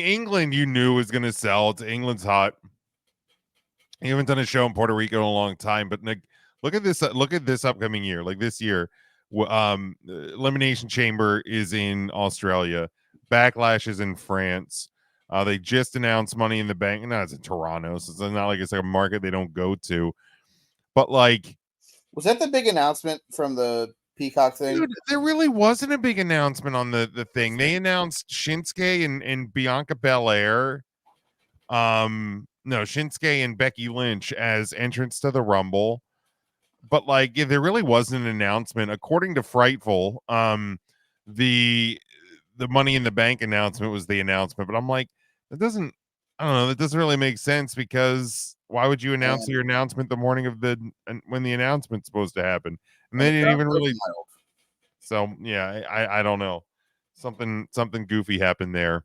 England, you knew was going to sell. England's hot. You haven't done a show in Puerto Rico in a long time, but like, look at this upcoming year. Like this year, Elimination Chamber is in Australia. Backlash is in France. They just announced Money in the Bank. No, it's in Toronto, so it's not like it's like a market they don't go to. But like, was that the big announcement from the Peacock thing? Dude, there really wasn't a big announcement on the thing. They announced Shinsuke and Bianca Belair. No, Shinsuke and Becky Lynch as entrants to the Rumble. But like, yeah, there really wasn't an announcement. According to Frightful, the Money in the Bank announcement was the announcement. But I'm like, that doesn't really make sense, because why would you announce your announcement the morning of when the announcement's supposed to happen? And they didn't even really. So yeah, I don't know. Something goofy happened there.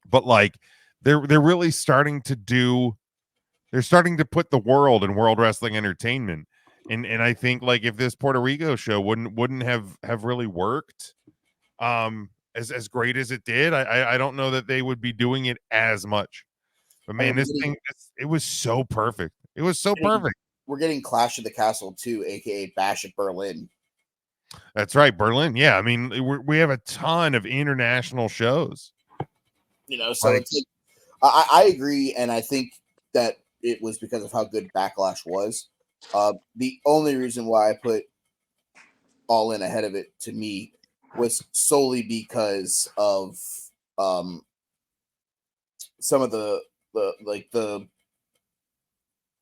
But like, they're really starting to do They're starting to put the world in World Wrestling Entertainment. And I think like if this Puerto Rico show wouldn't have really worked as great as it did, I don't know that they would be doing it as much. But man, this thing, it was so perfect. It was so perfect. We're getting Clash of the Castle 2, aka Bash at Berlin. That's right, Berlin. Yeah, I mean, we have a ton of international shows. So it's like, I agree, and I think that it was because of how good Backlash was. The only reason why I put All In ahead of it, to me, was solely because of some of the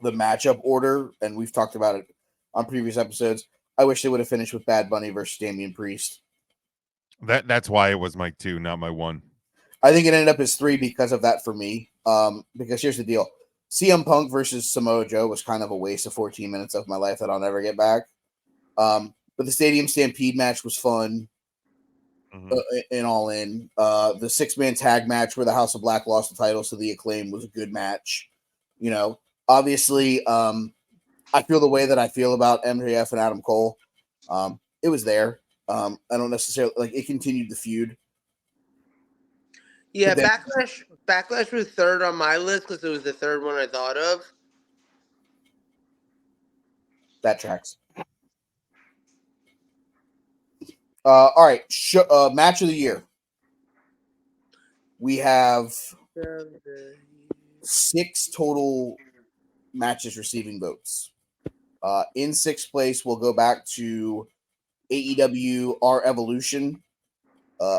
matchup order, and we've talked about it on previous episodes. I wish they would have finished with Bad Bunny versus Damian Priest. That's why it was my 2, not my 1. I think it ended up as 3 because of that for me. Because here's the deal. CM Punk versus Samoa Joe was kind of a waste of 14 minutes of my life that I'll never get back. But the Stadium Stampede match was fun. And All In. The 6-man tag match where the House of Black lost the titles to the Acclaim was a good match. Obviously, I feel the way that I feel about MJF and Adam Cole. It was there. I don't necessarily it continued the feud. Yeah, Backlash was third on my list because it was the third one I thought of. That tracks. All right, match of the year. We have 6 total matches receiving votes. In 6th place, we'll go back to AEW Our Evolution.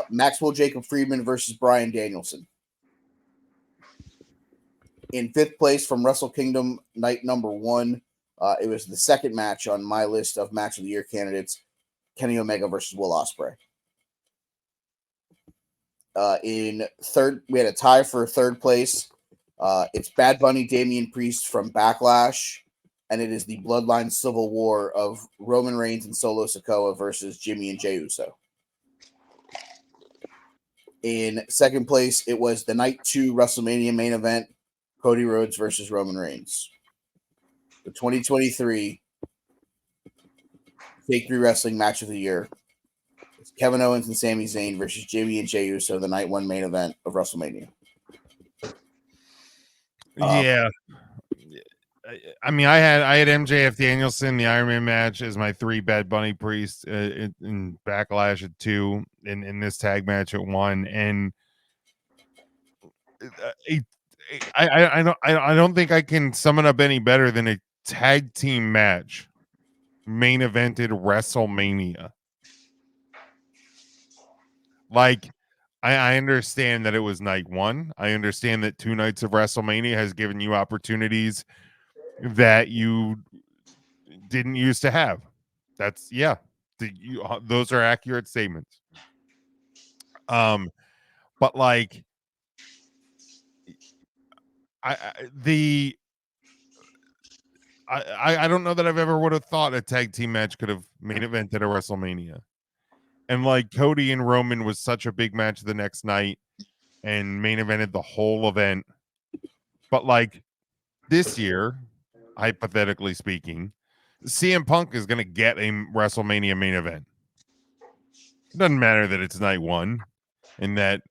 Maxwell Jacob Friedman versus Bryan Danielson. In 5th place from Wrestle Kingdom night number 1, it was the second match on my list of match of the year candidates, Kenny Omega versus Will Ospreay. In 3rd, we had a tie for 3rd place. It's Bad Bunny Damian Priest from Backlash, and it is the Bloodline Civil War of Roman Reigns and Solo Sikoa versus Jimmy and Jey Uso. In 2nd place, it was the Night 2 WrestleMania main event, Cody Rhodes versus Roman Reigns. The 2023 Take 3 Wrestling Match of the Year, it's Kevin Owens and Sami Zayn versus Jimmy and Jey Uso, the Night 1 main event of WrestleMania. Yeah. I mean, I had MJF Danielson, the Iron Man match, as my 3, Bad Bunny Priest in Backlash at 2, in this tag match at 1, and I don't think I can sum it up any better than a tag team match main evented WrestleMania. Like, I understand that it was night 1. I understand that 2 nights of WrestleMania has given you opportunities that you didn't used to have. That's those are accurate statements. But like I don't know that I've ever would have thought a tag team match could have main evented a WrestleMania. And like Cody and Roman was such a big match the next night and main evented the whole event. But like this year, hypothetically speaking, CM Punk is going to get a WrestleMania main event. It doesn't matter that it's night 1 and that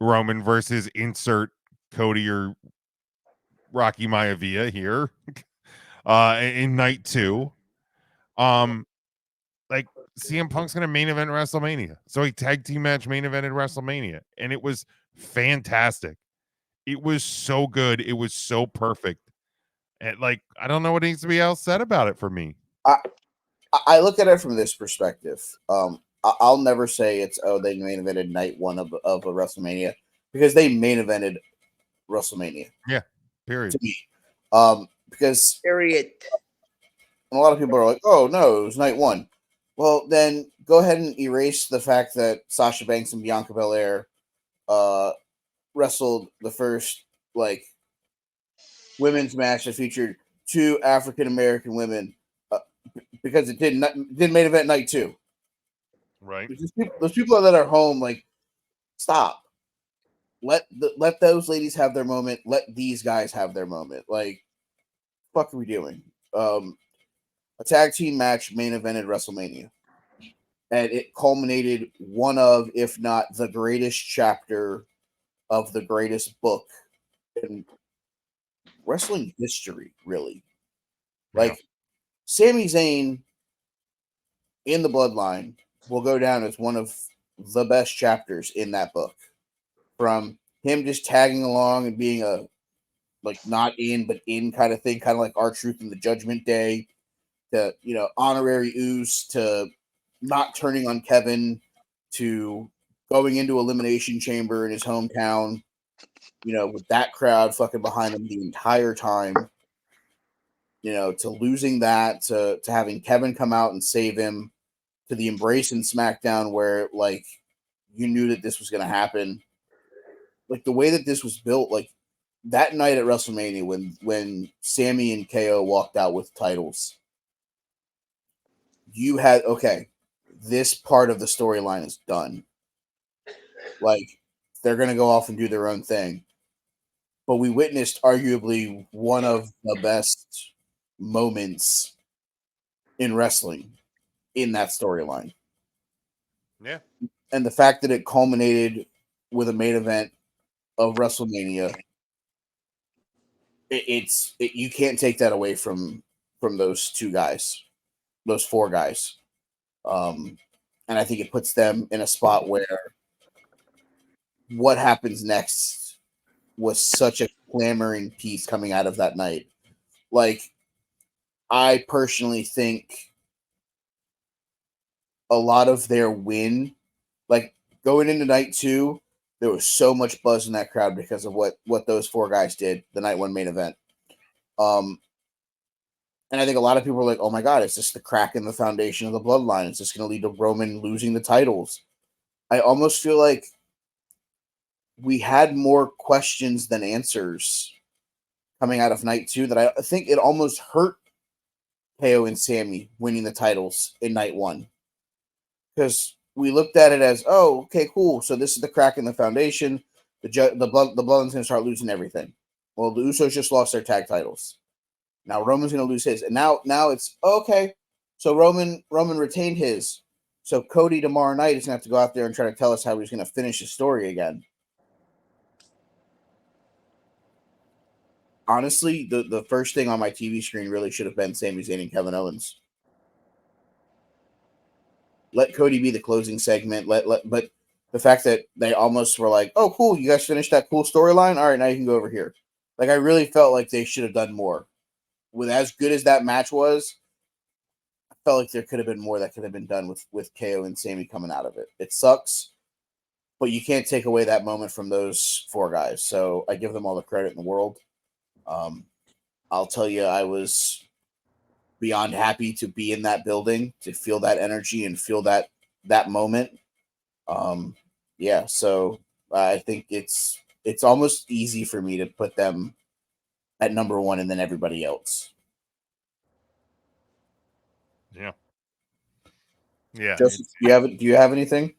Roman versus insert Cody or Rocky Maivia here in night 2. Like CM Punk's going to main event WrestleMania. So a tag team match main evented WrestleMania, and it was fantastic. It was so good. It was so perfect. And like, I don't know what needs to be else said about it for me. I look at it from this perspective. I'll never say they main evented night 1 of a WrestleMania, because they main evented WrestleMania. Yeah, period. To me. Because Period. a lot of people are like, oh no, it was night 1. Well, then go ahead and erase the fact that Sasha Banks and Bianca Belair wrestled the first women's match that featured 2 African American women, because it did main event night 2. Right. Those people that are home, stop. let those ladies have their moment. Let these guys have their moment. Like, fuck are we doing? A tag team match main evented WrestleMania, and it culminated one of, if not the greatest chapter of the greatest book in wrestling history. Really, like Sami Zayn in the Bloodline will go down as one of the best chapters in that book. From him just tagging along and being a like not in but in kind of thing, kind of like R-Truth in the Judgment Day, to honorary Oos, to not turning on Kevin, to going into Elimination Chamber in his hometown, with that crowd fucking behind him the entire time, to losing that, to having Kevin come out and save him, to the embrace in SmackDown where like you knew that this was going to happen. Like the way that this was built, like that night at WrestleMania when Sammy and KO walked out with titles, you had, okay, this part of the storyline is done. Like they're going to go off and do their own thing. But we witnessed arguably one of the best moments in wrestling in that storyline. Yeah. And the fact that it culminated with a main event of WrestleMania, you can't take that away from those two guys, those four guys. And I think it puts them in a spot where what happens next was such a clamoring piece coming out of that night. Like, I personally think a lot of their win, like going into night 2, there was so much buzz in that crowd because of what those four guys did the night 1 main event. And I think a lot of people are like, oh my God, it's just the crack in the foundation of the bloodline. It's just going to lead to Roman losing the titles. I almost feel like we had more questions than answers coming out of night 2 that I think it almost hurt KO and Sammy winning the titles in night 1. Because we looked at it as, oh, okay, cool. So this is the crack in the foundation. The Bloodline's going to start losing everything. Well, the Usos just lost their tag titles. Now Roman's going to lose his. And now it's, okay, so Roman retained his. So Cody tomorrow night is going to have to go out there and try to tell us how he's going to finish his story again. Honestly, the first thing on my TV screen really should have been Sami Zayn and Kevin Owens. Let Cody be the closing segment. But the fact that they almost were like, oh, cool, you guys finished that cool storyline? All right, now you can go over here. Like, I really felt like they should have done more. With as good as that match was, I felt like there could have been more that could have been done with KO and Sammy coming out of it. It sucks, but you can't take away that moment from those four guys. So I give them all the credit in the world. I'll tell you, I was beyond happy to be in that building, to feel that energy and feel that moment. Yeah, so I think it's almost easy for me to put them at number 1 and then everybody else. Yeah. Yeah. Joseph, do you have anything?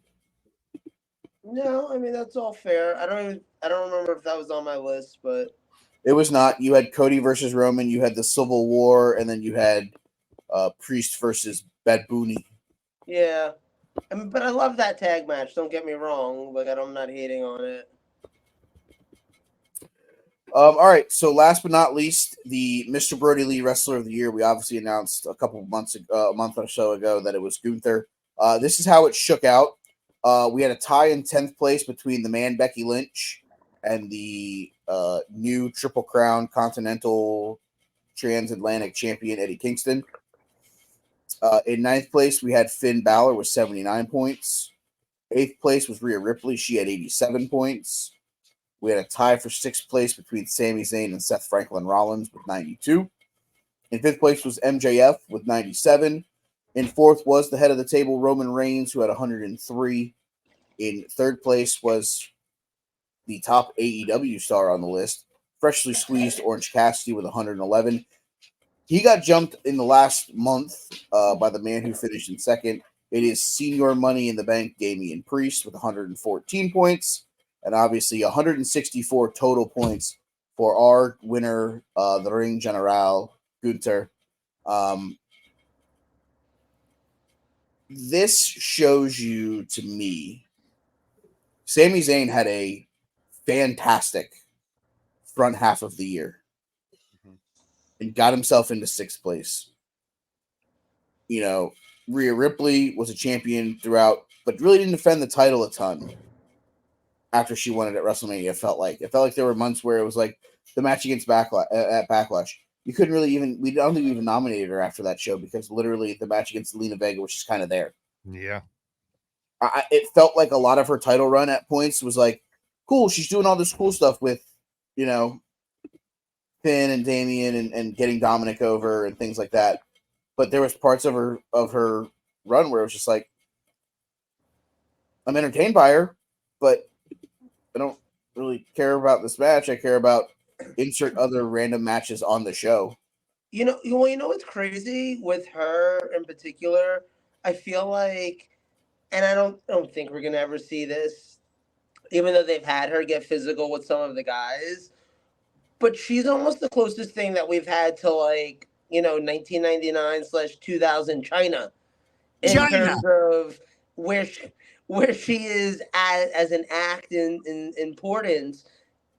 No, I mean that's all fair. I don't remember if that was on my list, but it was not. You had Cody versus Roman, you had the Civil War, and then you had Priest versus Bad Bunny. Yeah. But I love that tag match, don't get me wrong. Like, I'm not hating on it. All right, so last but not least, the Mr. Brody Lee Wrestler of the Year. We obviously announced a month or so ago that it was Gunther. This is how it shook out. We had a tie in 10th place between the man Becky Lynch and the new Triple Crown Continental Transatlantic Champion Eddie Kingston. In 9th place, we had Finn Balor with 79 points. 8th place was Rhea Ripley. She had 87 points. We had a tie for 6th place between Sami Zayn and Seth Franklin Rollins with 92. In 5th place was MJF with 97. In 4th was the head of the table, Roman Reigns, who had 103. In 3rd place was the top AEW star on the list, freshly squeezed Orange Cassidy with 111. He got jumped in the last month by the man who finished in 2nd. It is Senior Money in the Bank, Damian Priest, with 114 points. and obviously 164 total points for our winner, the Ring General, Gunther. This shows you, to me, Sami Zayn had a fantastic front half of the year and got himself into 6th place. You know, Rhea Ripley was a champion throughout, but really didn't defend the title a ton after she won it at WrestleMania. It felt like there were months where it was like the match against Backlash at Backlash. You couldn't really we don't think we even nominated her after that show because literally the match against Lena Vega was just kind of there. Yeah. It felt like a lot of her title run at points was like, cool, she's doing all this cool stuff with, you know, Finn and Damian and getting Dominic over and things like that. But there was parts of her run where it was just like, I'm entertained by her, but I don't really care about this match. I care about insert other random matches on the show. You know what's crazy with her in particular? I feel like, and I don't think we're gonna ever see this, even though they've had her get physical with some of the guys. But she's almost the closest thing that we've had to, like, 1999/2000 China in terms of where she is as an act in importance.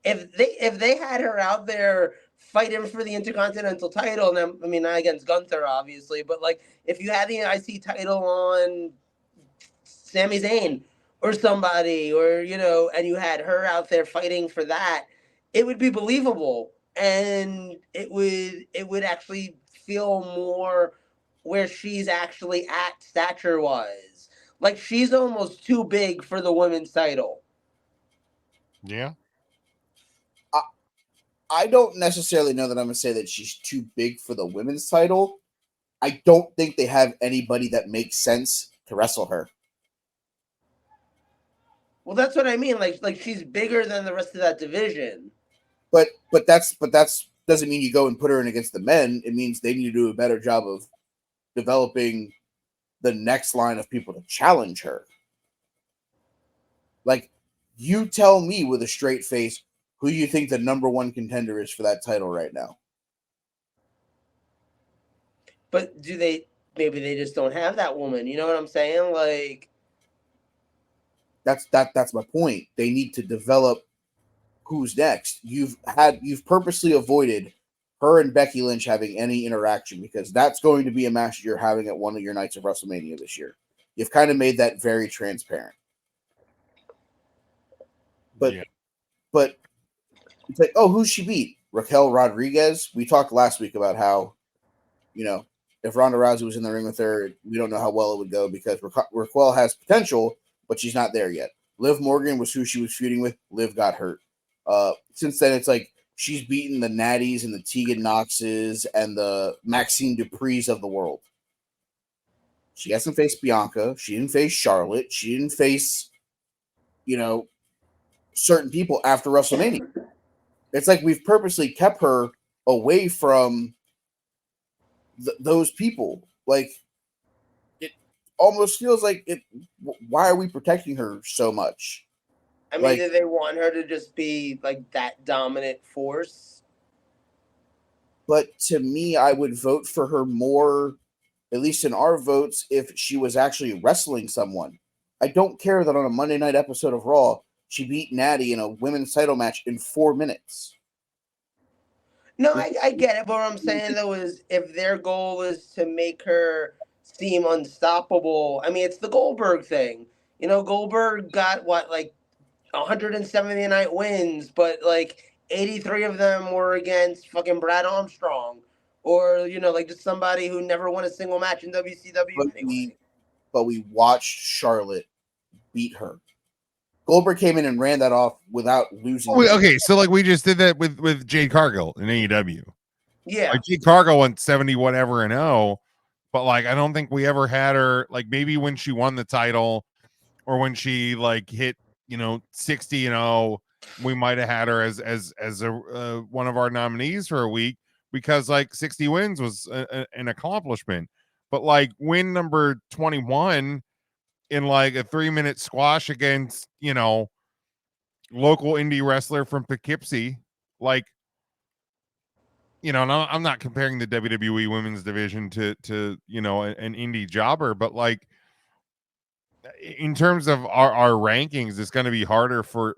If they had her out there fighting for the Intercontinental title, and I mean, not against Gunther, obviously, but like if you had the IC title on Sami Zayn or somebody, or and you had her out there fighting for that, it would be believable, and it would actually feel more where she's actually at stature wise. Like, she's almost too big for the women's title. Yeah. I don't necessarily know that I'm going to say that she's too big for the women's title. I don't think they have anybody that makes sense to wrestle her. Well, that's what I mean. Like she's bigger than the rest of that division. But that's doesn't mean you go and put her in against the men. It means they need to do a better job of developing the next line of people to challenge her. Like, you tell me with a straight face who you think the number one contender is for that title right now. But maybe they just don't have that woman. You know what I'm saying? Like, that's my point. They need to develop who's next. You've purposely avoided her and Becky Lynch having any interaction because that's going to be a match you're having at one of your nights of WrestleMania this year. You've kind of made that very transparent. But it's like, oh, who she beat? Raquel Rodriguez. We talked last week about how, if Ronda Rousey was in the ring with her, we don't know how well it would go because Raquel has potential, but she's not there yet. Liv Morgan was who she was feuding with. Liv got hurt. Since then, it's like she's beaten the Natties and the Tegan Knoxes and the Maxine Duprees of the world. She hasn't faced Bianca. She didn't face Charlotte. She didn't face, certain people after WrestleMania. It's like we've purposely kept her away from those people. Like, it almost feels like it. Why are we protecting her so much? I mean, do they want her to just be like that dominant force? But to me, I would vote for her more, at least in our votes, if she was actually wrestling someone. I don't care that on a Monday night episode of Raw, she beat Natty in a women's title match in 4 minutes. No, I get it. But what I'm saying, though, is if their goal is to make her seem unstoppable, I mean, it's the Goldberg thing. Goldberg got, 179 wins, but, 83 of them were against fucking Brad Armstrong. Or, just somebody who never won a single match in WCW. But we watched Charlotte beat her. Goldberg came in and ran that off without losing. Okay, so we just did that with Jade Cargill in AEW. Yeah, Jade Cargill went 70 whatever and 0, but I don't think we ever had her. Maybe when she won the title, or when she hit 60 and 0, we might have had her as a one of our nominees for a week because 60 wins was an accomplishment. But win number 21 in a 3-minute squash against local indie wrestler from Poughkeepsie, like, you know, and I'm not comparing the WWE women's division to you know, an indie jobber, but like in terms of our rankings, it's going to be harder for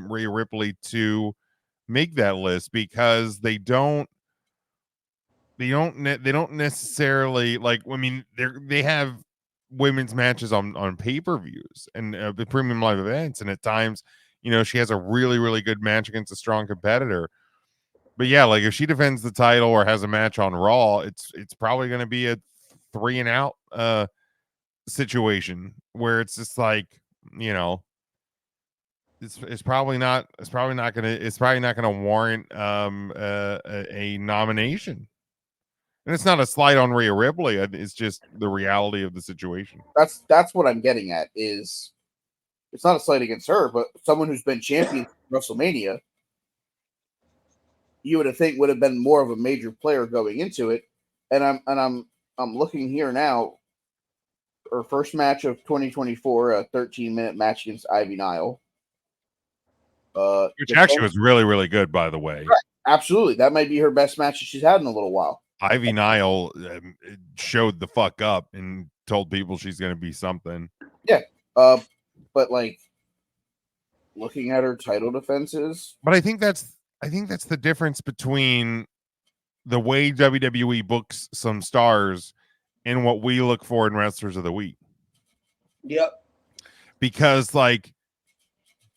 Rhea Ripley to make that list because they don't necessarily like. I mean, they have women's matches on pay-per-views and the premium live events, and at times, you know, she has a really good match against a strong competitor. But yeah, like if she defends the title or has a match on Raw, it's probably going to be a 3 and out situation where it's just like, you know, it's probably not gonna warrant a nomination. And it's not a slight on Rhea Ripley. It's just the reality of the situation. That's what I'm getting at. Is it's not a slight against her, but someone who's been champion for WrestleMania, you would have think would have been more of a major player going into it. And I'm looking here now. Her first match of 2024, a 13-minute match against Ivy Nile. Which actually was really good, by the way. Right. Absolutely. That might be her best match that she's had in a little while. Ivy Nile showed the fuck up and told people she's going to be something. Yeah. But like looking at her title defenses. But I think that's the difference between the way WWE books some stars and what we look for in wrestlers of the week. Yep. Because like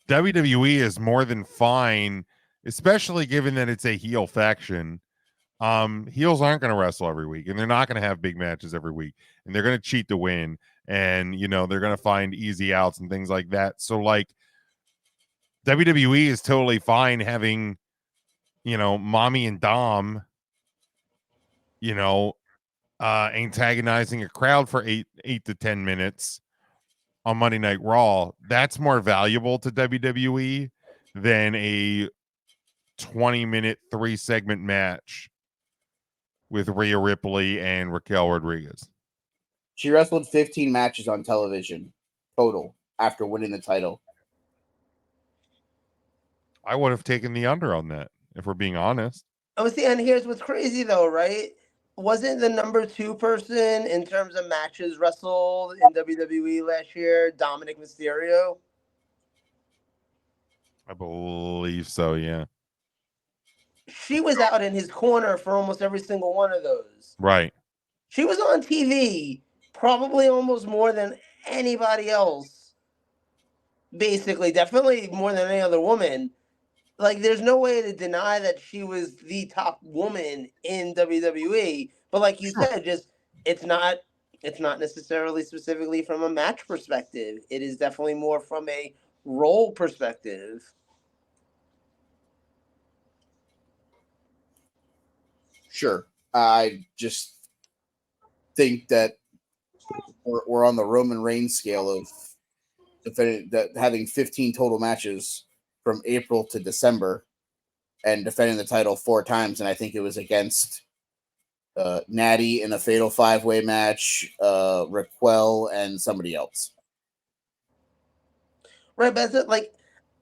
WWE is more than fine, especially given that it's a heel faction. Heels aren't going to wrestle every week, and they're not going to have big matches every week, and they're going to cheat to win, and you know they're going to find easy outs and things like that. So like WWE is totally fine having, you know, Mommy and Dom, you know, antagonizing a crowd for 8 to 10 minutes on Monday Night Raw. That's more valuable to WWE than a 20-minute 3-segment match with Rhea Ripley and Raquel Rodriguez. She wrestled 15 matches on television total after winning the title. I would have taken the under on that, if we're being honest. Oh, see, and here's what's crazy though, right? Wasn't the number 2 person in terms of matches wrestled in WWE last year Dominic Mysterio? I believe so, yeah. She was out in his corner for almost every single one of those. Right. She was on TV probably almost more than anybody else. Basically, definitely more than any other woman. Like, there's no way to deny that she was the top woman in WWE. But like you said, just it's not necessarily specifically from a match perspective. It is definitely more from a role perspective. Sure. I just think that we're on the Roman Reigns scale of defending that having 15 total matches from April to December and defending the title 4 times. And I think it was against Natty in a fatal 5-way match, Raquel, and somebody else. Right, but that's like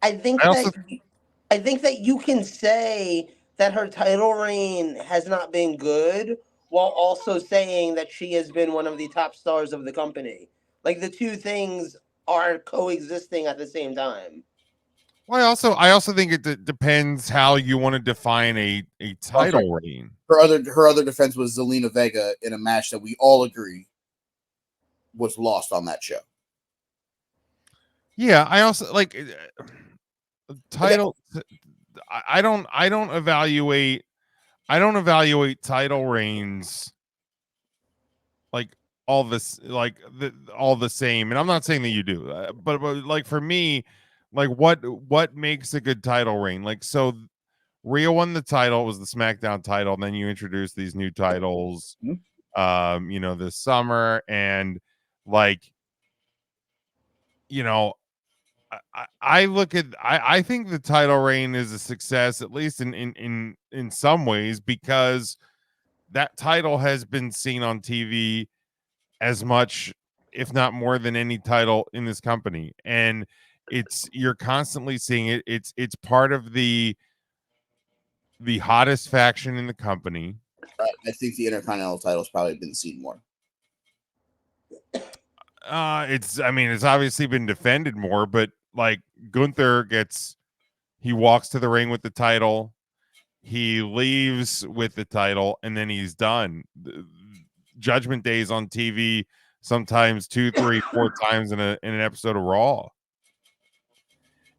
I think that you can say that her title reign has not been good while also saying that she has been one of the top stars of the company. Like the two things are coexisting at the same time. Well, I also think it depends how you want to define a title reign. Her other defense was Zelina Vega in a match that we all agree was lost on that show. Yeah, I also like title. I don't evaluate title reigns like all this all the same. And I'm not saying that you do, but like for me, like what makes a good title reign? Like so, Rhea won the title, it was the SmackDown title, and then you introduced these new titles, you know, this summer, and like, you know. I look at I think the title reign is a success, at least in some ways, because that title has been seen on TV as much, if not more than any title in this company. And you're constantly seeing it. It's part of the hottest faction in the company. I think the Intercontinental title's probably been seen more. It's obviously been defended more, but like Gunther he walks to the ring with the title, he leaves with the title, and then he's done. Judgment Day's on TV sometimes 2, 3, 4 times in an episode of Raw.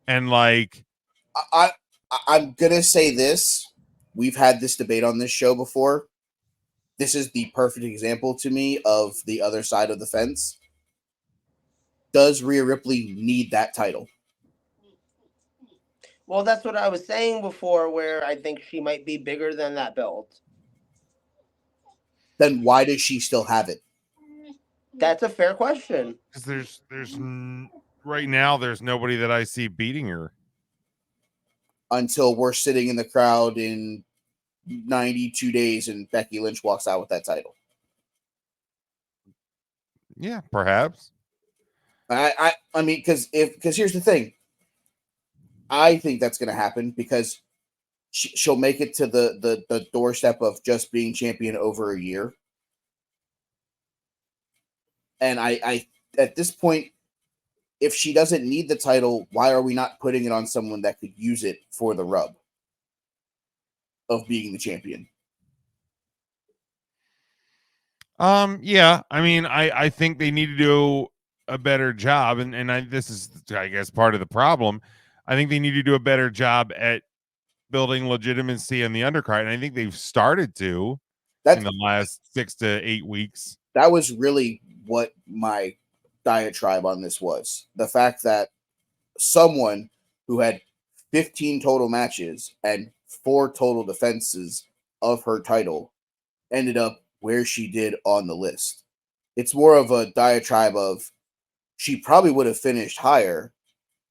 And like I'm gonna say this. We've had this debate on this show before. This is the perfect example to me of the other side of the fence. Does Rhea Ripley need that title? Well, that's what I was saying before, where I think she might be bigger than that belt. Then why does she still have it? That's a fair question. Because right now there's nobody that I see beating her. Until we're sitting in the crowd in 92 days and Becky Lynch walks out with that title. Yeah, perhaps. I mean, because here's the thing. I think that's going to happen because she'll make it to the doorstep of just being champion over a year. And I at this point, if she doesn't need the title, why are we not putting it on someone that could use it for the rub of being the champion? Yeah, I think they need to do a better job, and this is, I guess, part of the problem. I think they need to do a better job at building legitimacy in the undercard, and I think they've started to in the last 6 to 8 weeks. That was really what my diatribe on this was. The fact that someone who had 15 total matches and 4 total defenses of her title ended up where she did on the list. It's more of a diatribe of she probably would have finished higher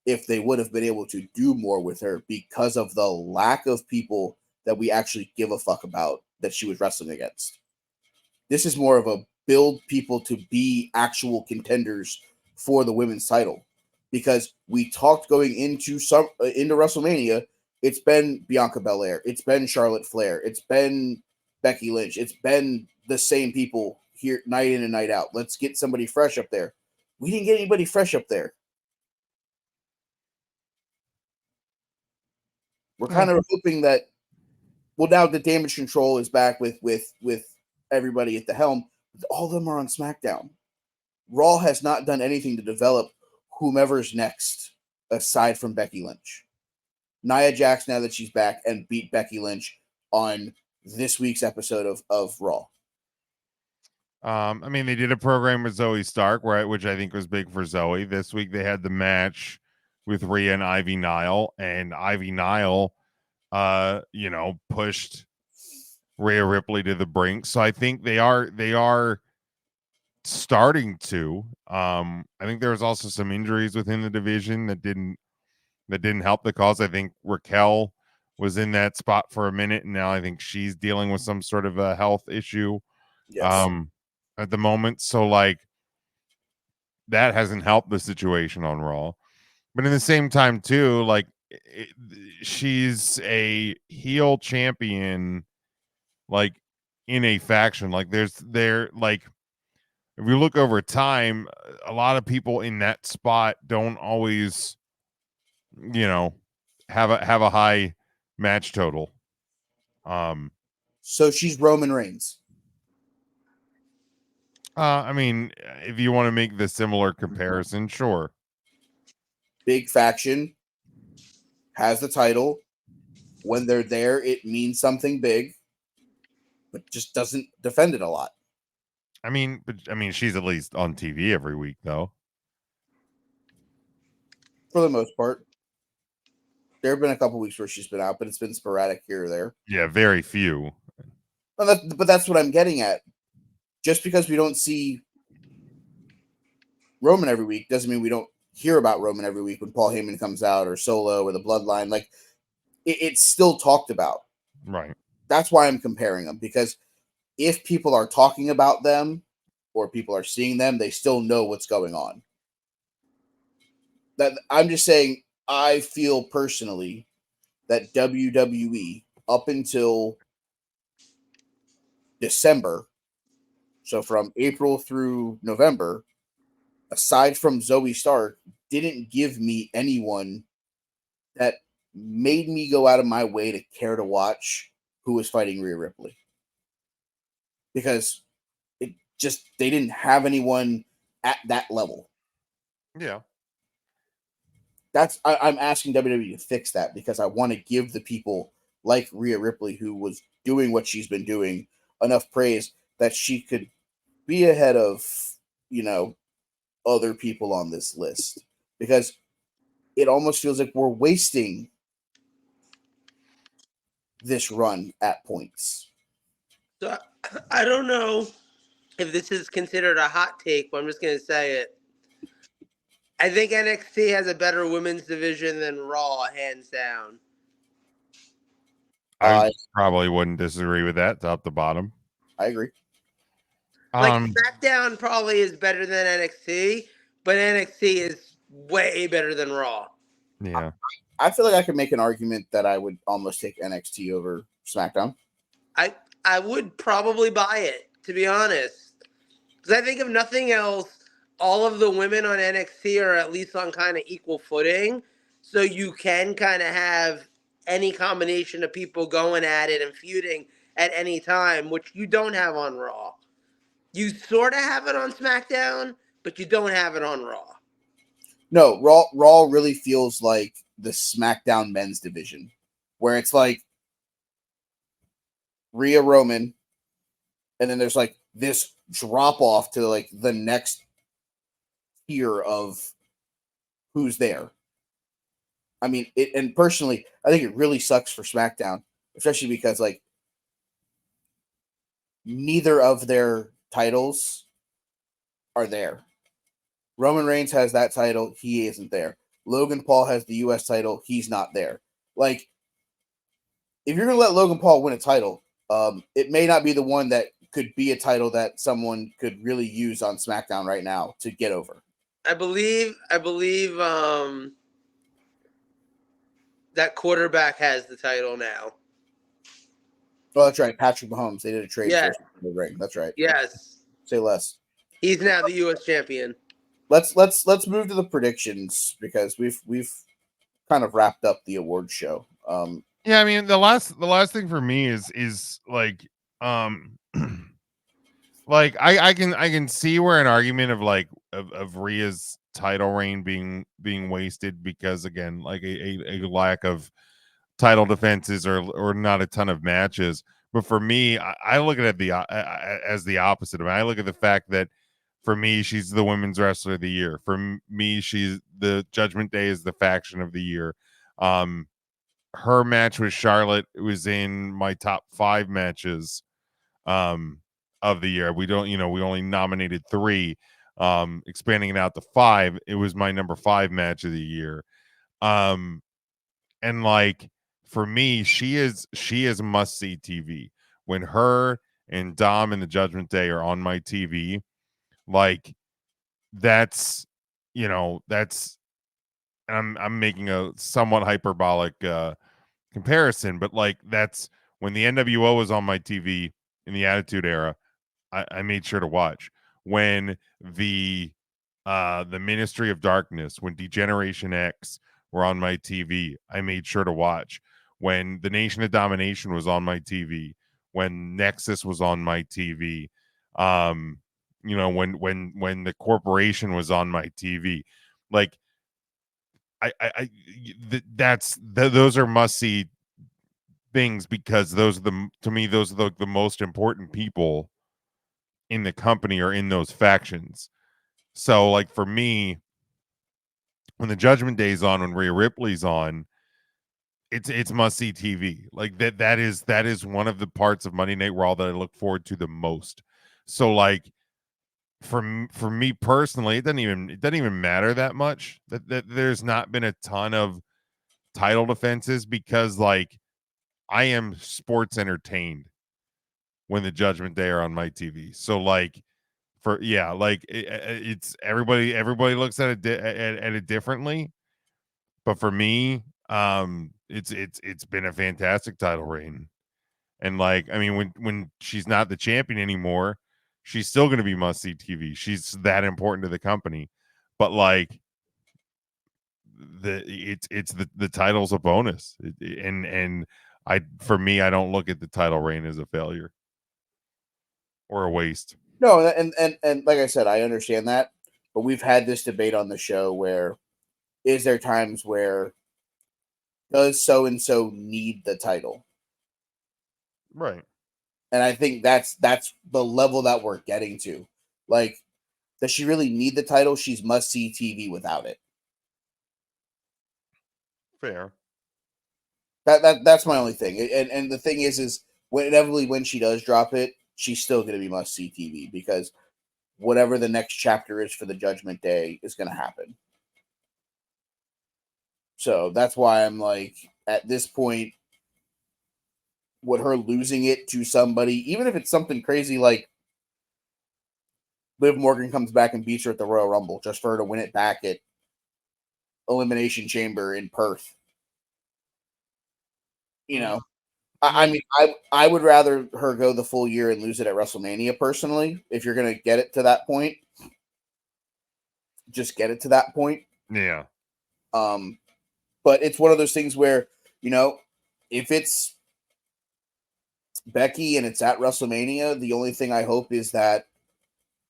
if they would have been able to do more with her because of the lack of people that we actually give a fuck about that she was wrestling against. This is more of a build people to be actual contenders for the women's title, because we talked going into WrestleMania, it's been Bianca Belair, it's been Charlotte Flair, it's been Becky Lynch, it's been the same people here night in and night out. Let's get somebody fresh up there. We didn't get anybody fresh up there. We're kind of hoping that, well, now the Damage Control is back with everybody at the helm. All of them are on SmackDown. Raw has not done anything to develop whomever's next aside from Becky Lynch. Nia Jax, now that she's back, and beat Becky Lynch on this week's episode of Raw. They did a program with Zoe Stark, right, which I think was big for Zoe. This week they had the match with Rhea and Ivy Nile, and Ivy Nile, pushed Rhea Ripley to the brink. So I think they are starting to. I think there was also some injuries within the division that didn't help the cause. I think Raquel was in that spot for a minute, and now I think she's dealing with some sort of a health issue. Yes. At the moment. So like that hasn't helped the situation on Raw. But in the same time too, like she's a heel champion, like in a faction. Like like if you look over time, a lot of people in that spot don't always, have a high match total. So she's Roman Reigns. If you want to make the similar comparison, sure. Big faction, has the title. When they're there, it means something big, but just doesn't defend it a lot. She's at least on TV every week, though. For the most part. There have been a couple weeks where she's been out, but it's been sporadic here or there. Yeah, very few. But that's what I'm getting at. Just because we don't see Roman every week doesn't mean we don't hear about Roman every week when Paul Heyman comes out or Solo or the Bloodline. Like, it's still talked about. Right. That's why I'm comparing them, because if people are talking about them or people are seeing them, they still know what's going on. that I'm just saying I feel personally that WWE up until December, so from April through November, aside from Zoe Stark, didn't give me anyone that made me go out of my way to care to watch who was fighting Rhea Ripley. Because it just, they didn't have anyone at that level. Yeah. I'm asking WWE to fix that because I want to give the people like Rhea Ripley, who was doing what she's been doing, enough praise that she could be ahead of, other people on this list. Because it almost feels like we're wasting this run at points. So I don't know if this is considered a hot take, but I'm just going to say it. I think NXT has a better women's division than Raw, hands down. I probably wouldn't disagree with that, top to bottom. I agree. Like SmackDown probably is better than NXT, but NXT is way better than Raw. Yeah. I feel like I could make an argument that I would almost take NXT over SmackDown. I would probably buy it, to be honest. Because I think if nothing else, all of the women on NXT are at least on kind of equal footing. So you can kind of have any combination of people going at it and feuding at any time, which you don't have on Raw. You sort of have it on SmackDown, but you don't have it on Raw. No, Raw really feels like the SmackDown men's division, where it's like Rhea Roman, and then there's like this drop off to like the next tier of who's there. I mean, and personally, I think it really sucks for SmackDown, especially because like neither of their titles are there. Roman Reigns has that title, he isn't there. Logan Paul has the US title, he's not there. Like, if you're gonna let Logan Paul win a title, it may not be the one that could be a title that someone could really use on SmackDown right now to get over. I believe that quarterback has the title now. Oh, that's right. Patrick Mahomes. They did a trade Yeah. for the ring. That's right. Yes. Say less. He's now the US champion. Let's move to the predictions because we've kind of wrapped up the award show. Yeah, I mean the last thing for me is like like I can see where an argument of like of Rhea's title reign being wasted because again like a lack of title defenses or not a ton of matches. But for me, I look at it as the opposite. I mean, I look at the fact that for me, she's the women's wrestler of the year. For me, she's the Judgment Day is the faction of the year. Her match with Charlotte was in my top 5 matches of the year. We only nominated 3. Expanding it out to 5, it was my number 5 match of the year. And like for me, she is must see TV. When her and Dom and the Judgment Day are on my TV, like that's I'm making a somewhat hyperbolic comparison, but like that's when the NWO was on my TV in the Attitude Era, I made sure to watch. When the Ministry of Darkness, when Degeneration X were on my TV, I made sure to watch. When the Nation of Domination was on my TV, when Nexus was on my TV, when the Corporation was on my TV, like those are must see things because those are the most important people in the company or in those factions. So like for me, when the Judgment Day's on, when Rhea Ripley's on, it's must see TV. Like that is one of the parts of Monday Night Raw that I look forward to the most. So like for me personally, it doesn't even matter that much that there's not been a ton of title defenses because like I am sports entertained when the Judgment Day are on my TV. So like like it's everybody looks at it differently, but for me, it's been a fantastic title reign. And like, I mean, when she's not the champion anymore, she's still going to be must see TV. She's that important to the company. But like, the title's a bonus, and for me, I don't look at the title reign as a failure or a waste. No, and like I said, I understand that, but we've had this debate on the show where is there times where does so and so need the title? Right. And I think that's the level that we're getting to. Like, does she really need the title? She's must see TV without it. Fair. That's my only thing. And the thing is inevitably when she does drop it, she's still going to be must see TV because whatever the next chapter is for the Judgment Day is going to happen. So that's why I'm like, at this point, with her losing it to somebody, even if it's something crazy like Liv Morgan comes back and beats her at the Royal Rumble just for her to win it back at Elimination Chamber in Perth. You know, I mean, I would rather her go the full year and lose it at WrestleMania personally. If you're going to get it to that point, just get it to that point. Yeah. But it's one of those things where, you know, if it's Becky and it's at WrestleMania, the only thing I hope is that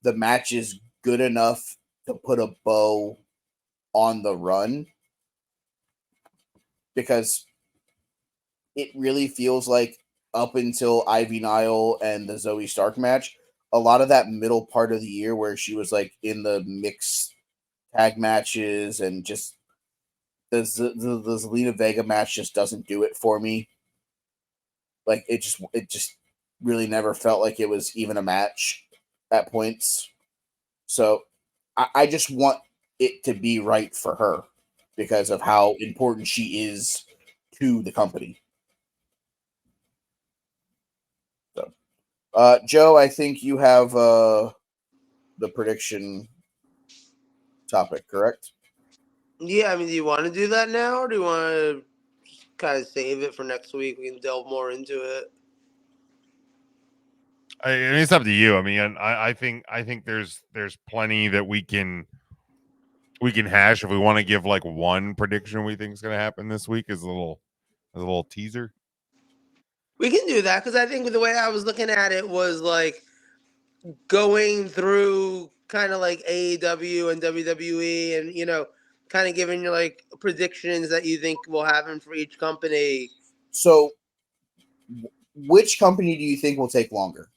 the match is good enough to put a bow on the run, because it really feels like up until Ivy Nile and the Zoe Stark match, a lot of that middle part of the year where she was like in the mixed tag matches and just the Zelina Vega match just doesn't do it for me. Like it just really never felt like it was even a match at points. So I just want it to be right for her because of how important she is to the company. So, Joe, I think you have the prediction topic, correct? Yeah, I mean, do you want to do that now, or do you want to kind of save it for next week? We can delve more into it. I mean, it's up to you. I mean, I think there's plenty that we can hash if we want to give like one prediction we think is going to happen this week as a little teaser. We can do that because I think the way I was looking at it was like going through kind of like AEW and WWE and, you know, kind of giving you like predictions that you think will happen for each company. So, which company do you think will take longer?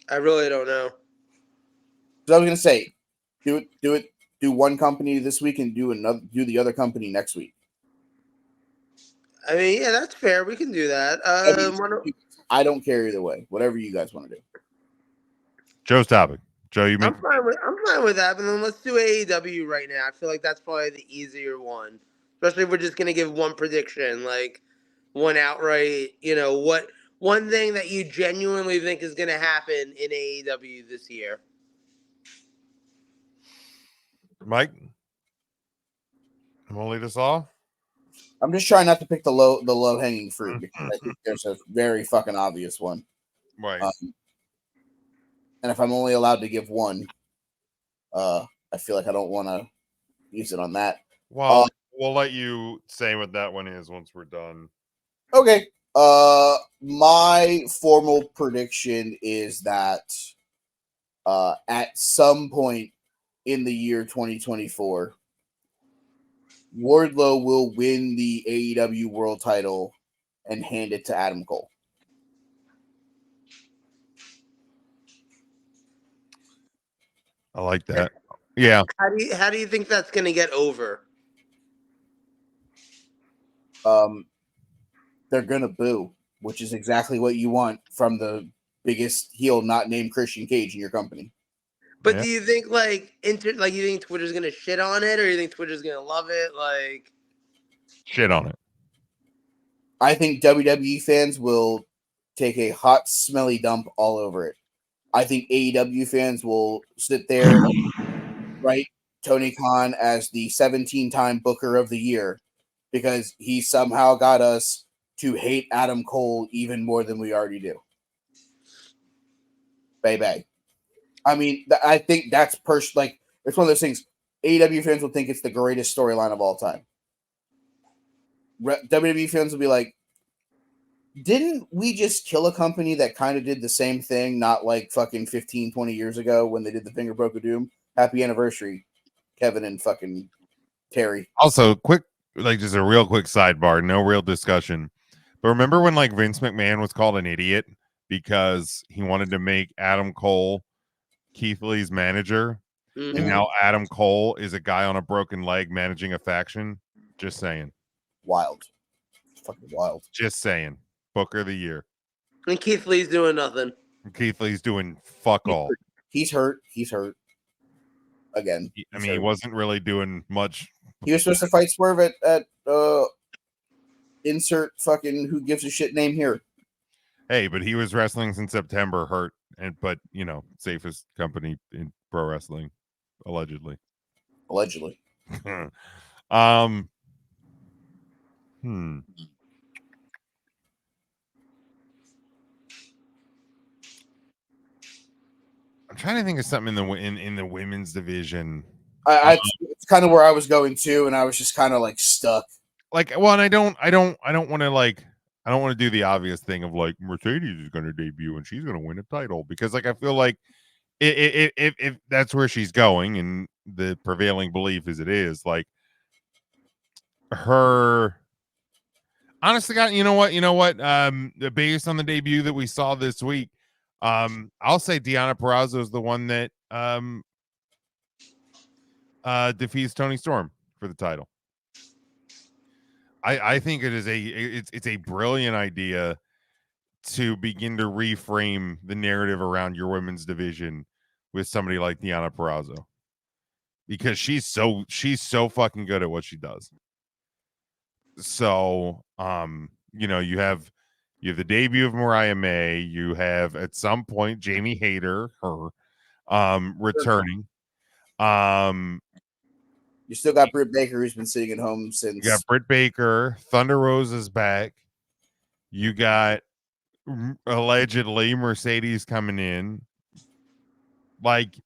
I really don't know. So I was going to say, do one company this week and do the other company next week. I mean, yeah, that's fair. We can do that. I don't care either way. Whatever you guys want to do. Joe's topic. Joe, you mean? I'm fine with that, but then let's do AEW right now. I feel like that's probably the easier one, especially if we're just gonna give one prediction, like one outright. You know, what one thing that you genuinely think is gonna happen in AEW this year? Mike, I'm gonna lead us all. I'm just trying not to pick the low hanging fruit because I think there's a very fucking obvious one. Right. And if I'm only allowed to give one, I feel like I don't want to use it on that. Well, we'll let you say what that one is once we're done. Okay. My formal prediction is that at some point in the year 2024, Wardlow will win the AEW World Title and hand it to Adam Cole. I like that. Yeah. How do you think that's gonna get over? They're gonna boo, which is exactly what you want from the biggest heel not named Christian Cage in your company. But do you think you think Twitter's gonna shit on it, or you think Twitter's gonna love it? Like, shit on it. I think WWE fans will take a hot, smelly dump all over it. I think AEW fans will sit there and write Tony Khan as the 17-time Booker of the Year because he somehow got us to hate Adam Cole even more than we already do. Baby. I mean, I think that's it's one of those things. AEW fans will think it's the greatest storyline of all time. WWE fans will be like, didn't we just kill a company that kind of did the same thing not like fucking 15, 20 years ago when they did the Finger Broke of Doom? Happy anniversary, Kevin and fucking Terry. Also, quick, like just a real quick sidebar, no real discussion. But remember when like Vince McMahon was called an idiot because he wanted to make Adam Cole Keith Lee's manager, and now Adam Cole is a guy on a broken leg managing a faction? Just saying. Wild. Fucking wild. Just saying. Booker of the Year. And Keith Lee's doing nothing. Keith Lee's doing fuck all. He's hurt. Again. He wasn't really doing much. He was supposed to fight Swerve at insert fucking who gives a shit name here. Hey, but he was wrestling since September, hurt, but safest company in pro wrestling, allegedly. I'm trying to think of something in the women's division. It's kind of where I was going to, and I was just kind of like stuck. And I don't want to do the obvious thing of like Mercedes is going to debut and she's going to win a title because like I feel like if that's where she's going and the prevailing belief is it is like her. Honestly, God, you know what? Based on the debut that we saw this week, I'll say Deonna Purrazzo is the one that defeats Toni Storm for the title. I think it's a brilliant idea to begin to reframe the narrative around your women's division with somebody like Deonna Purrazzo because she's so fucking good at what she does. So, you have the debut of Mariah May. You have at some point Jamie Hayter, returning. You still got Britt Baker, who's been sitting at home since. You got Britt Baker. Thunder Rosa's back. You got allegedly Mercedes coming in. Like,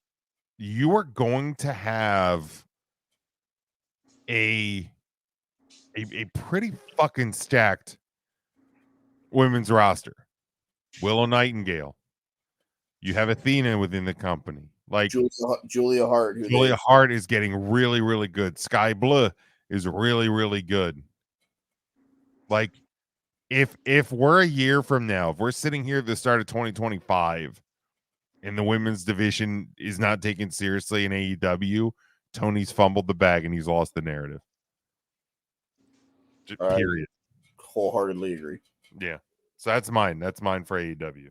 you are going to have a pretty fucking stacked women's roster. Willow Nightingale. You have Athena within the company. Like Julia Hart. Julia Hart is getting really, really good. Sky Blue is really, really good. Like, if we're a year from now, if we're sitting here at the start of 2025 and the women's division is not taken seriously in AEW, Tony's fumbled the bag and he's lost the narrative. Period. Wholeheartedly agree. Yeah. So that's mine. That's mine for AEW.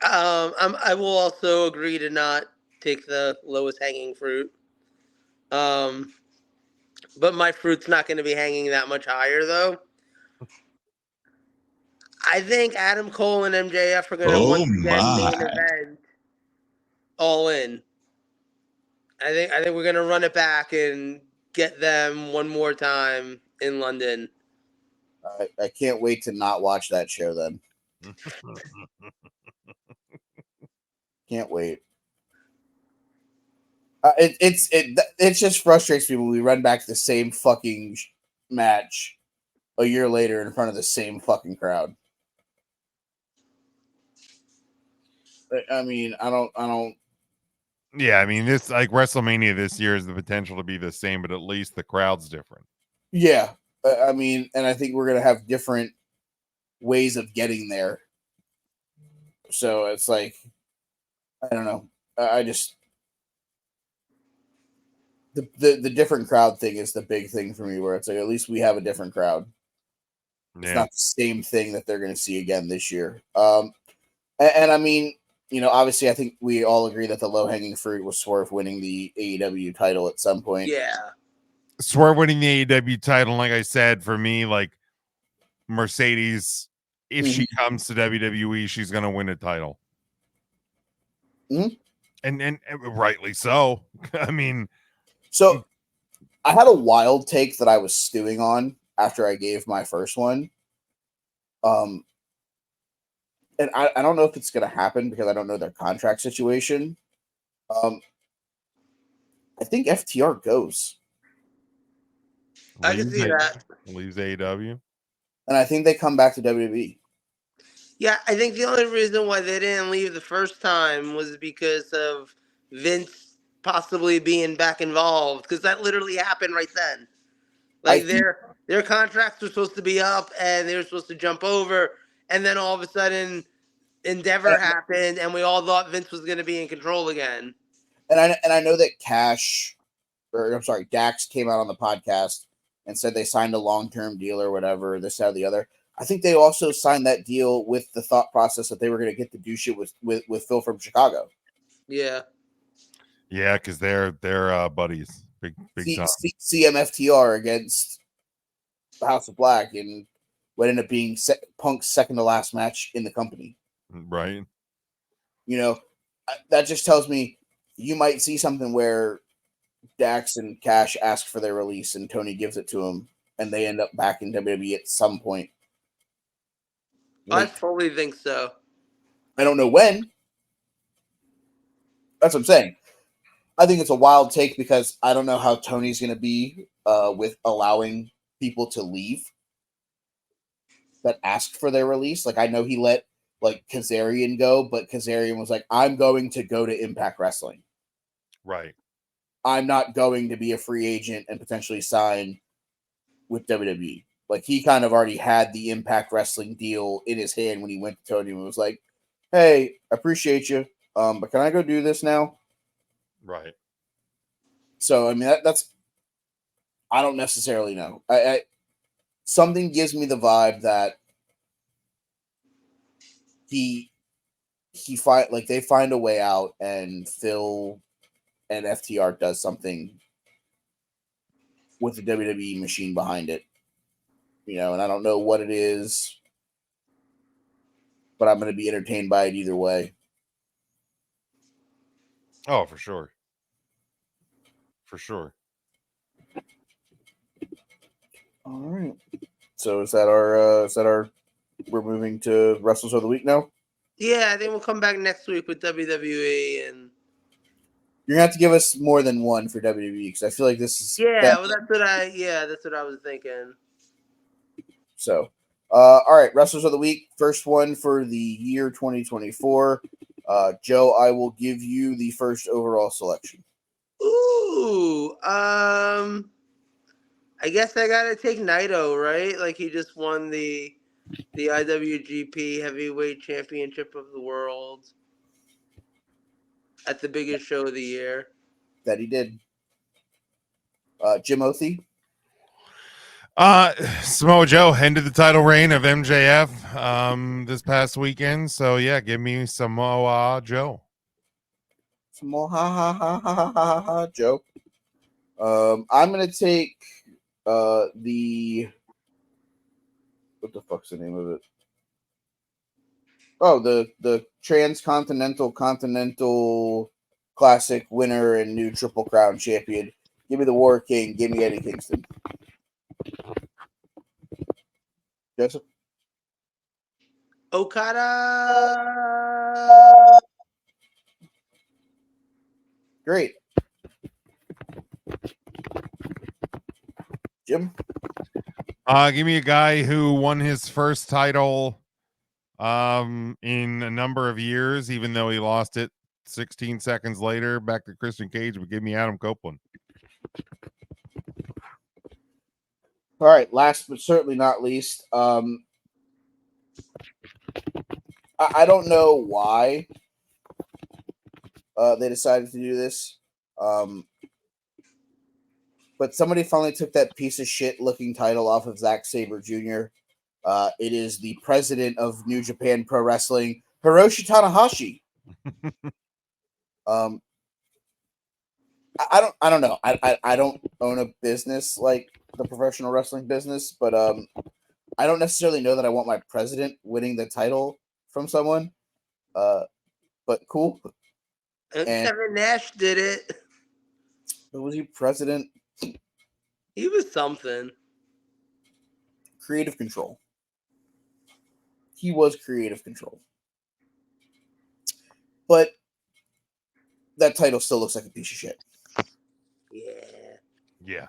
I will also agree to not take the lowest hanging fruit. But my fruit's not going to be hanging that much higher, though. I think Adam Cole and MJF are going to once again main event All In. I think we're going to run it back and get them one more time in London. I can't wait to not watch that show then. Can't wait. It just frustrates me when we run back the same fucking match a year later in front of the same fucking crowd. I mean, I don't. Yeah, I mean, this like WrestleMania this year has the potential to be the same, but at least the crowd's different. Yeah, I mean, and I think we're gonna have different ways of getting there. So it's like, I don't know. I just the different crowd thing is the big thing for me, where it's like at least we have a different crowd. Yeah. It's not the same thing that they're going to see again this year. And I mean, obviously, I think we all agree that the low hanging fruit was Swerve winning the AEW title at some point. Yeah, Swerve winning the AEW title. Like I said, for me, like Mercedes if she comes to WWE, she's going to win a title. Mhm. And rightly so. I mean, so I had a wild take that I was stewing on after I gave my first one. And I don't know if it's going to happen because I don't know their contract situation. I think FTR goes. I can see that. Leaves AEW. And I think they come back to WWE. Yeah, I think the only reason why they didn't leave the first time was because of Vince possibly being back involved, because that literally happened right then. Like their contracts were supposed to be up and they were supposed to jump over, and then all of a sudden Endeavor happened and we all thought Vince was going to be in control again. And I know that Dax came out on the podcast and said they signed a long-term deal or whatever, this, that, or the other. I think they also signed that deal with the thought process that they were going to get to do shit with Phil from Chicago. Yeah. Yeah, because they're buddies. Big time. CMFTR against the House of Black and what ended up being Punk's second to last match in the company. Right. You know, that just tells me you might see something where Dax and Cash ask for their release and Tony gives it to him and they end up back in WWE at some point. I totally think so. I don't know when. That's what I'm saying. I think it's a wild take because I don't know how Tony's going to be with allowing people to leave that asked for their release. Like, I know he let like Kazarian go, but Kazarian was like, I'm going to go to Impact Wrestling. Right. I'm not going to be a free agent and potentially sign with WWE. Like, he kind of already had the Impact Wrestling deal in his hand when he went to Tony and was like, hey, I appreciate you, but can I go do this now? Right. So, I mean, that's I don't necessarily know. I something gives me the vibe that they find a way out and Phil and FTR does something with the WWE machine behind it. You know, and I don't know what it is, but I'm going to be entertained by it either way. Oh, for sure. For sure. All right. So is that our we're moving to Wrestlers of the Week now? Yeah, I think we'll come back next week with WWE, and you're gonna have to give us more than one for WWE because I feel like this is that's what I was thinking. So, all right, Wrestlers of the Week. First one for the year 2024. Joe, I will give you the first overall selection. Ooh, I guess I gotta take Naito, right? Like he just won the IWGP Heavyweight Championship of the World at the biggest show of the year. That he did. Jim Othie. Samoa Joe ended the title reign of MJF this past weekend. So yeah, give me Samoa Joe. Samoa Joe. I'm gonna take the what the fuck's the name of it? Oh, the Transcontinental Continental Classic winner and new Triple Crown champion. Give me the War King. Give me Eddie Kingston. Joseph? Okada. Great. Jim? Give me a guy who won his first title in a number of years, even though he lost it 16 seconds later back to Christian Cage, but give me Adam Copeland. All right, last but certainly not least, I don't know why they decided to do this, but somebody finally took that piece of shit looking title off of Zack Sabre Jr. It is the president of New Japan Pro Wrestling, Hiroshi Tanahashi. I don't know. I don't own a business like the professional wrestling business, but I don't necessarily know that I want my president winning the title from someone, but cool. And And- Kevin Nash did it. But was he president? He was something. Creative control. He was creative control. But that title still looks like a piece of shit. Yeah. Yeah,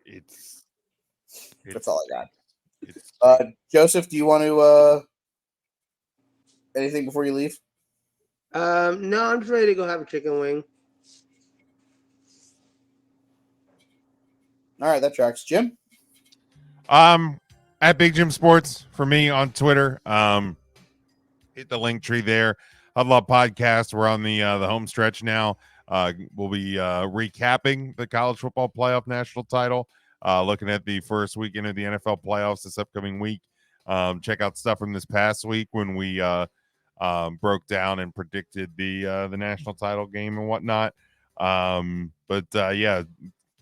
it's That's all I got. It's, Joseph, do you want to anything before you leave? No, I'm just ready to go have a chicken wing. All right, that tracks. Jim? At Big Jim Sports for me on Twitter. Hit the link tree there. Huddle Up Podcast. We're on the home stretch now. We'll be recapping the college football playoff national title. Looking at the first weekend of the NFL playoffs this upcoming week. Check out stuff from this past week when we broke down and predicted the national title game and whatnot. Yeah,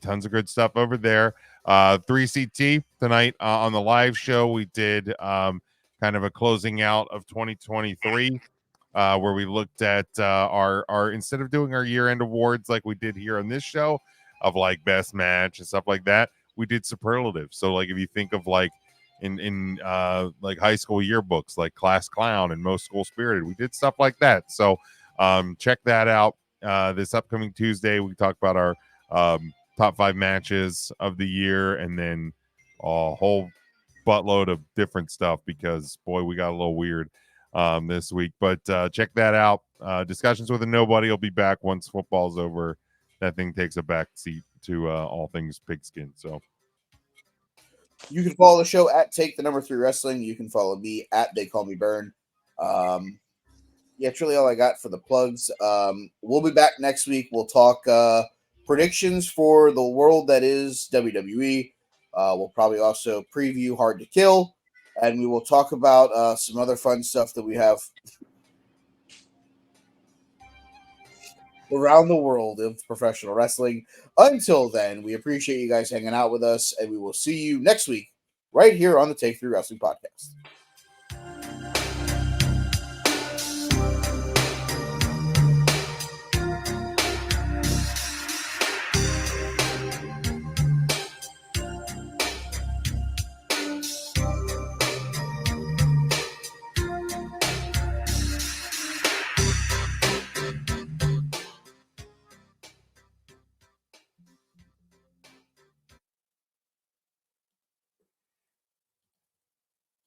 tons of good stuff over there. 3CT tonight on the live show. We did kind of a closing out of 2023 where we looked at our instead of doing our year-end awards like we did here on this show of like best match and stuff like that, we did superlatives. So like if you think of like in like high school yearbooks like Class Clown and Most School Spirited, we did stuff like that. So check that out. This upcoming Tuesday we talk about our top 5 matches of the year, and then a whole buttload of different stuff because boy, we got a little weird this week. But check that out. Discussions with a Nobody will be back once football's over. That thing takes a back seat to all things pigskin. So You can follow the show at Take3 Wrestling. You can follow me at They Call Me Burn. Yeah, it's really all I got for the plugs. We'll be back next week. We'll talk predictions for the world that is WWE. We'll probably also preview Hard to Kill, and we will talk about some other fun stuff that we have around the world of professional wrestling. Until then, we appreciate you guys hanging out with us, and we will see you next week right here on the Take3 Wrestling Podcast.